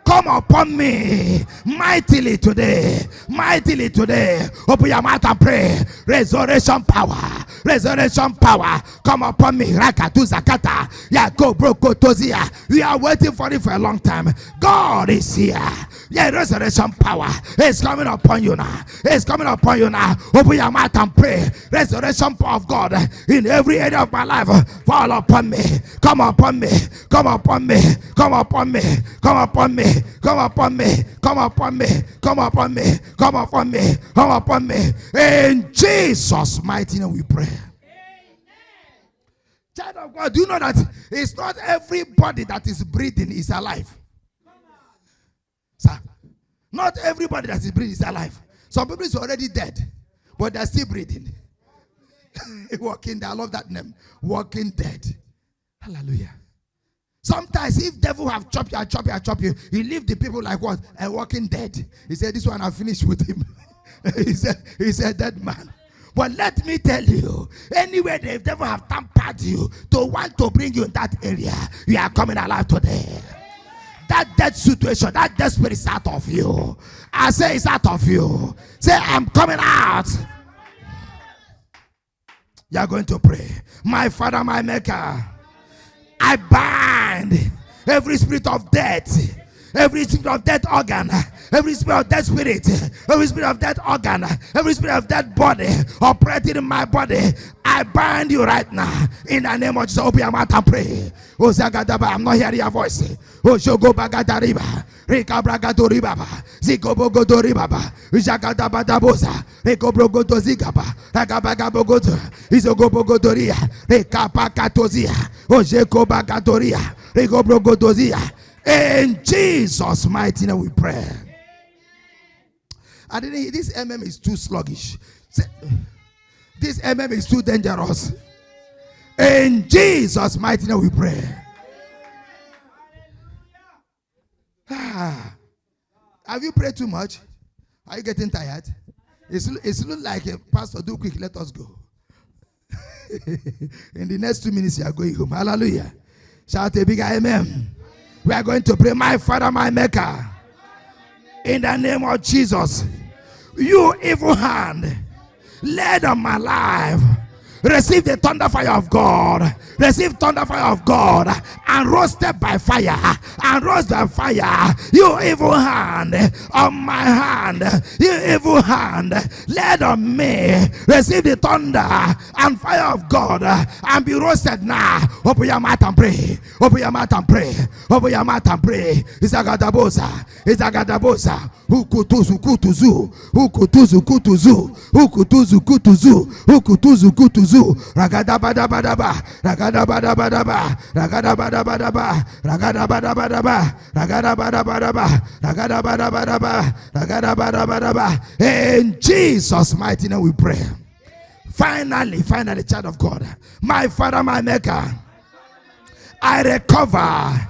come upon me mightily today. Mightily today. Open your mouth and pray. Resurrection power. Resurrection power. Come upon me. Rakatu zakata. Yako broko tozia. We are waiting for it for a long time. God is here. Yeah, resurrection power is coming upon you now. It's coming upon you now. Open your mouth and pray. Resurrection power of God in every area of my life. Fall upon me. Come upon me. Come upon me. Come upon me. Come upon me. Come upon me. Come upon me. Come upon me. Come upon me. Come upon me. In Jesus' mighty name we pray. Child of God, do you know that it's not everybody that is breathing is alive? Sir, not everybody that is breathing is alive. Some people is already dead, but they're still breathing. Walking dead. I love that name. Walking dead. Hallelujah. Sometimes if devil have chopped you, he leave the people like what? A walking dead. He said, this one I finished with him. He's a dead man. But let me tell you, anywhere the devil have tampered you to want to bring you in that area, you are coming alive today. That dead situation, that dead spirit is out of you. I say it's out of you. Say, I'm coming out. You are going to pray. My Father, my Maker, I bind every spirit of death, every spirit of death organ, every spirit of death spirit, every spirit of death organ, every spirit of death body operating in my body. I bind you right now in the name of Jesus. Open your mouth and pray. Oh, Zagadaba, I'm not hearing your voice. Oh, Shogo Bagadariba, Rika Bragadoriba, Zikobogodoribaba, Jagadabadabosa, Rekobrogoto Zigaba, Ragabagabogoto, Isogobogodoria, Rekapakatozia, Oh, Jekobagadoria, Rekobrogodozia. In Jesus' mighty name we pray. I didn't. This is too sluggish. This is too dangerous. In Jesus' mighty name we pray. Have you prayed too much? Are you getting tired? It's look like a pastor. Do quick. Let us go. In the next 2 minutes you are going home. Hallelujah. Shout a big amen. We are going to pray. My Father, my Maker, in the name of Jesus, you evil hand, led on my life, receive the thunder fire of God. Receive thunder fire of God and roasted by fire. And roast by fire. You evil hand on my hand. You evil hand led on me. Receive the thunder and fire of God and be roasted now. Open your mouth and pray. Open your mouth and pray. Open your mouth and pray. Izagadabosa. Izagadabosa. Ukutuzu kutuzu. Ukutuzu kutuzu. Ukutuzu kutuzu. Ukutuzu kutuzu. Ragadabadabadaba. Ragadabadabadaba. Ragadabadabadaba. Ragadabadabadaba. Ragadabadabadaba. Ragadabadabadaba. Ragadabadabadaba. In Jesus' mighty name we pray. Finally, child of God, my Father, my Maker, I recover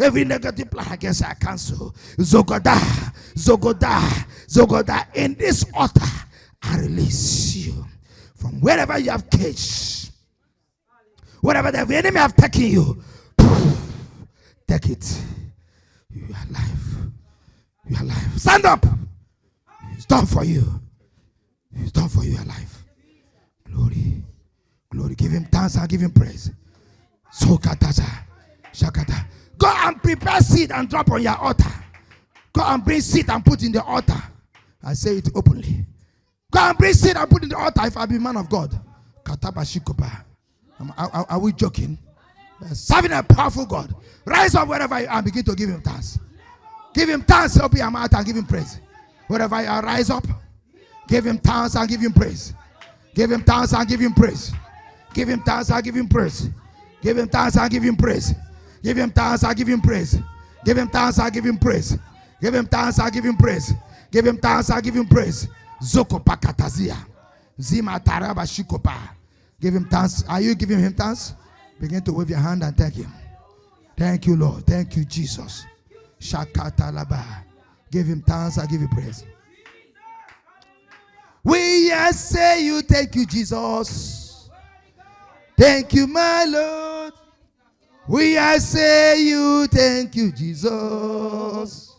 Every negative plan against I cancel. Zogoda, Zogoda, Zogoda. In this altar, I release you from wherever you have caged. Whatever the enemy have taken you, take it. You are alive. You are alive. Stand up. It's done for you. It's done for you, alive. Glory. Glory. Give him thanks and give him praise. Sokataja. Shakata. Go and prepare seed and drop on your altar. Go and bring seed and put in the altar. I say it openly. Go and bring seed and put in the altar if I be man of God. Katabashikopa. Are we joking? Serving a powerful God. Rise up wherever you are and begin to give him thanks. Give him thanks, open your mouth and give him praise. Wherever you are, rise up. Give him thanks and give him praise. Give him thanks and give him praise. Give him thanks and give him praise. Give him thanks and give him praise. Give him thanks and give him praise. Give him thanks and give him praise. Give him thanks and give him praise. Give him thanks and give him praise. Zoko pakatazia. Zima taraba shikopa. Give him thanks. Are you giving him thanks? Begin to wave your hand and thank him. Thank you, Lord. Thank you, Jesus. Shakata laba. Give him thanks and give him praise. We say you, thank you, Jesus. Thank you, my Lord. We say you, thank you, Jesus.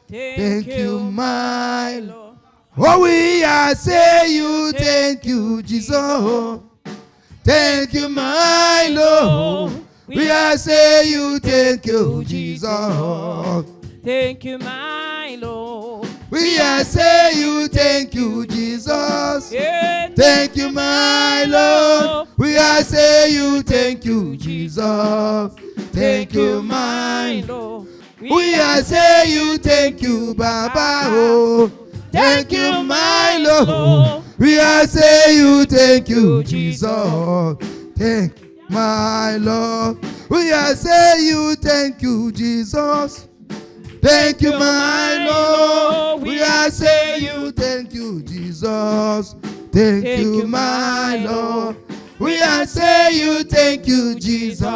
Thank you, my Lord. Oh, we say you, thank you, Jesus. Thank you, my Lord. We say you, thank you, Jesus. Thank you, my Lord. We say you, thank you, Jesus. Yeah, Thank you, my Lord. We say you, thank you, Jesus. Thank you, my Lord. We say you, thank you, Baba. Oh, thank you, my Lord. We say you, thank you, Jesus. Thank you, my Lord. We say you, thank you, Jesus. Thank you, my Lord. We say you, thank you, Jesus. Thank you, my Lord. We say you, thank you, Jesus.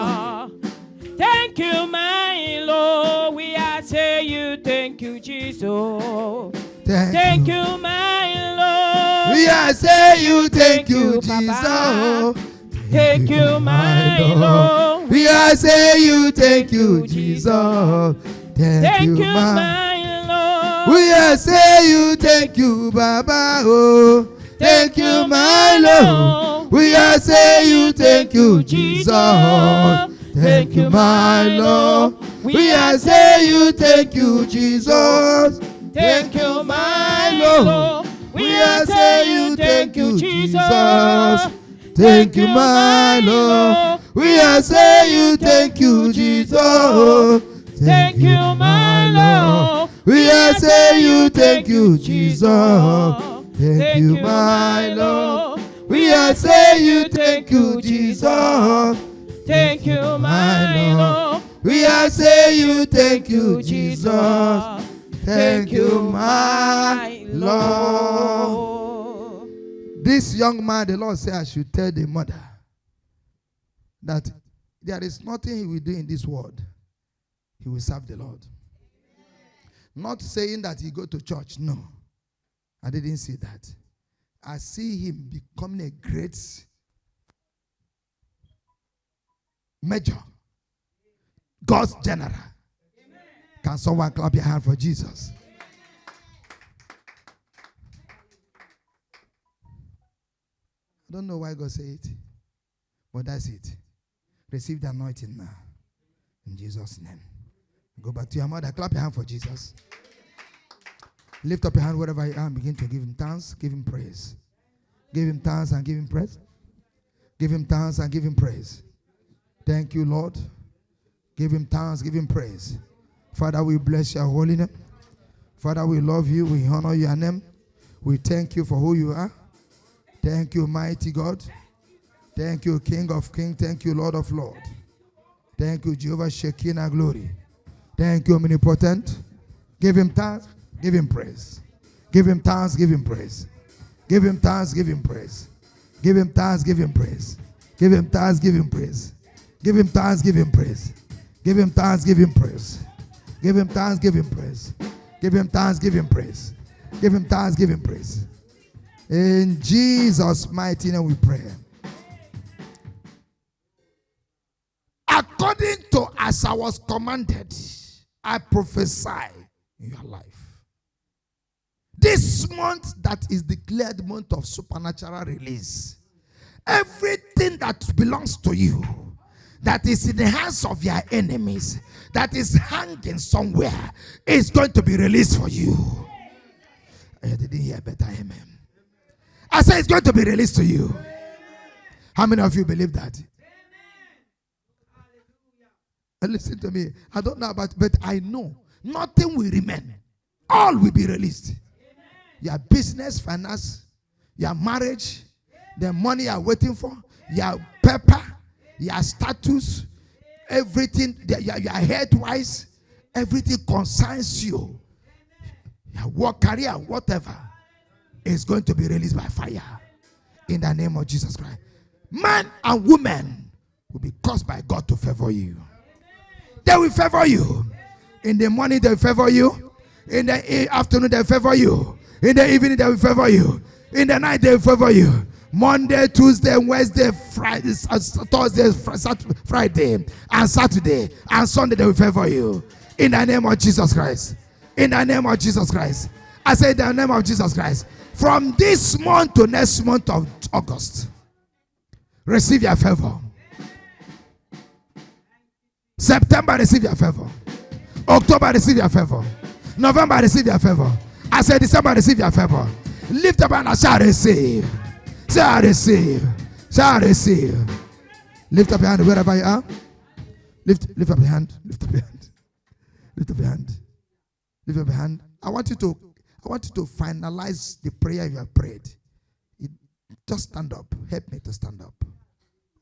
Thank you, my Lord. We say you, thank you, Jesus. Thank you, my Lord. We say you, thank you, Jesus. Thank you, my Lord. We say you, thank you, Jesus. Thank you, my Lord. We say you, thank you, Baba. Oh, thank you, my Lord. We say you, thank you, Jesus. Thank you, my Lord. We say you, thank you, Jesus. Thank you, my Lord. We say you, thank you, Jesus. Thank you, my Lord. We say you, thank you, Jesus. Thank you, my Lord. We say you, thank you, Jesus. Thank you, my Lord. We say you, thank you, Jesus. Thank you, my Lord. We say you, thank you, Jesus. Thank you, my Lord. This young man, the Lord said I should tell the mother that there is nothing he will do in this world. He will serve the Lord. Not saying that he go to church. No. I didn't see that. I see him becoming a great major. God's general. Can someone clap your hand for Jesus? I don't know why God said it, but that's it. Receive the anointing now. In Jesus' name. Go back to your mother. Clap your hand for Jesus. Lift up your hand wherever you are and begin to give him thanks. Give him praise. Give him thanks and give him praise. Give him thanks and give him praise. Thank you, Lord. Give him thanks. Give him praise. Father, we bless your holy name. Father, we love you. We honor your name. We thank you for who you are. Thank you, mighty God. Thank you, King of Kings. Thank you, Lord of Lords. Thank you, Jehovah Shekinah glory. Thank you, omnipotent. Give him thanks. Give him praise. Give him thanks. Give him praise. Give him thanks. Give him praise. Give him thanks. Give him praise. Give him thanks. Give him praise. Give him thanks. Give him praise. Give him thanks, give him praise. Give him thanks, give him praise. Give him thanks, give him praise. Give him thanks, give him praise. In Jesus' mighty name we pray. According to as I was commanded, I prophesy in your life. This month that is declared month of supernatural release, everything that belongs to you, that is in the hands of your enemies, that is hanging somewhere, is going to be released for you. I didn't hear better, amen. I said it's going to be released to you. How many of you believe that? And listen to me. I don't know about, but I know nothing will remain. All will be released. Your business, finance, your marriage, the money you are waiting for, your paper, your status, everything, your health-wise, everything concerns you. Your work, career, whatever, is going to be released by fire. In the name of Jesus Christ. Man and woman will be caused by God to favor you. They will favor you. In the morning, they will favor you. In the afternoon, they will favor you. In the evening, they will favor you. In the night, they will favor you. Monday, Tuesday, Wednesday, Friday, Thursday, Friday, and Saturday, and Sunday, they will favor you. In the name of Jesus Christ. In the name of Jesus Christ. I say in the name of Jesus Christ. From this month to next month of August, receive your favor. September, receive your favor. October, receive your favor. November, receive your favor. I say December, receive your favor. Lift up and I shall receive. Shall receive. Shall receive. Lift up your hand wherever you are. Lift up your hand. Lift up your hand. Lift up your hand. Lift up your hand. I want you to finalize the prayer you have prayed. Just stand up. Help me to stand up.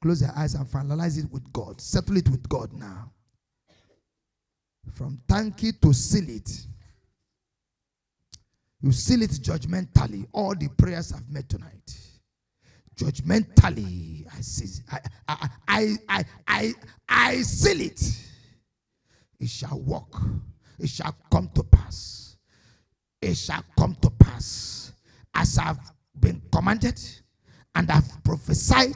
Close your eyes and finalize it with God. Settle it with God now. From thank you to seal it. You seal it judgmentally. All the prayers I've made tonight. Judgmentally. I seal it. It shall work. It shall come to pass. It shall come to pass. As I've been commanded and I've prophesied,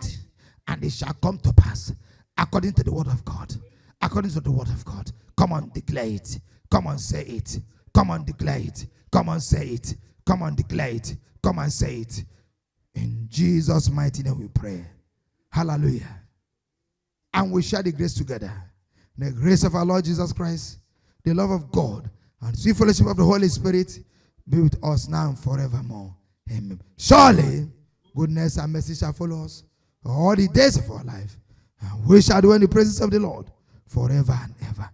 and it shall come to pass according to the word of God. According to the word of God. Come on, declare it. Come on, say it. Come on, declare it. Come on, say it. Come on, declare it. Come on, say it. In Jesus' mighty name we pray. Hallelujah. And we share the grace together. The grace of our Lord Jesus Christ, the love of God, and sweet fellowship of the Holy Spirit be with us now and forevermore. Amen. Surely, goodness and mercy shall follow us all the days of our life, and we shall dwell in the presence of the Lord forever and ever.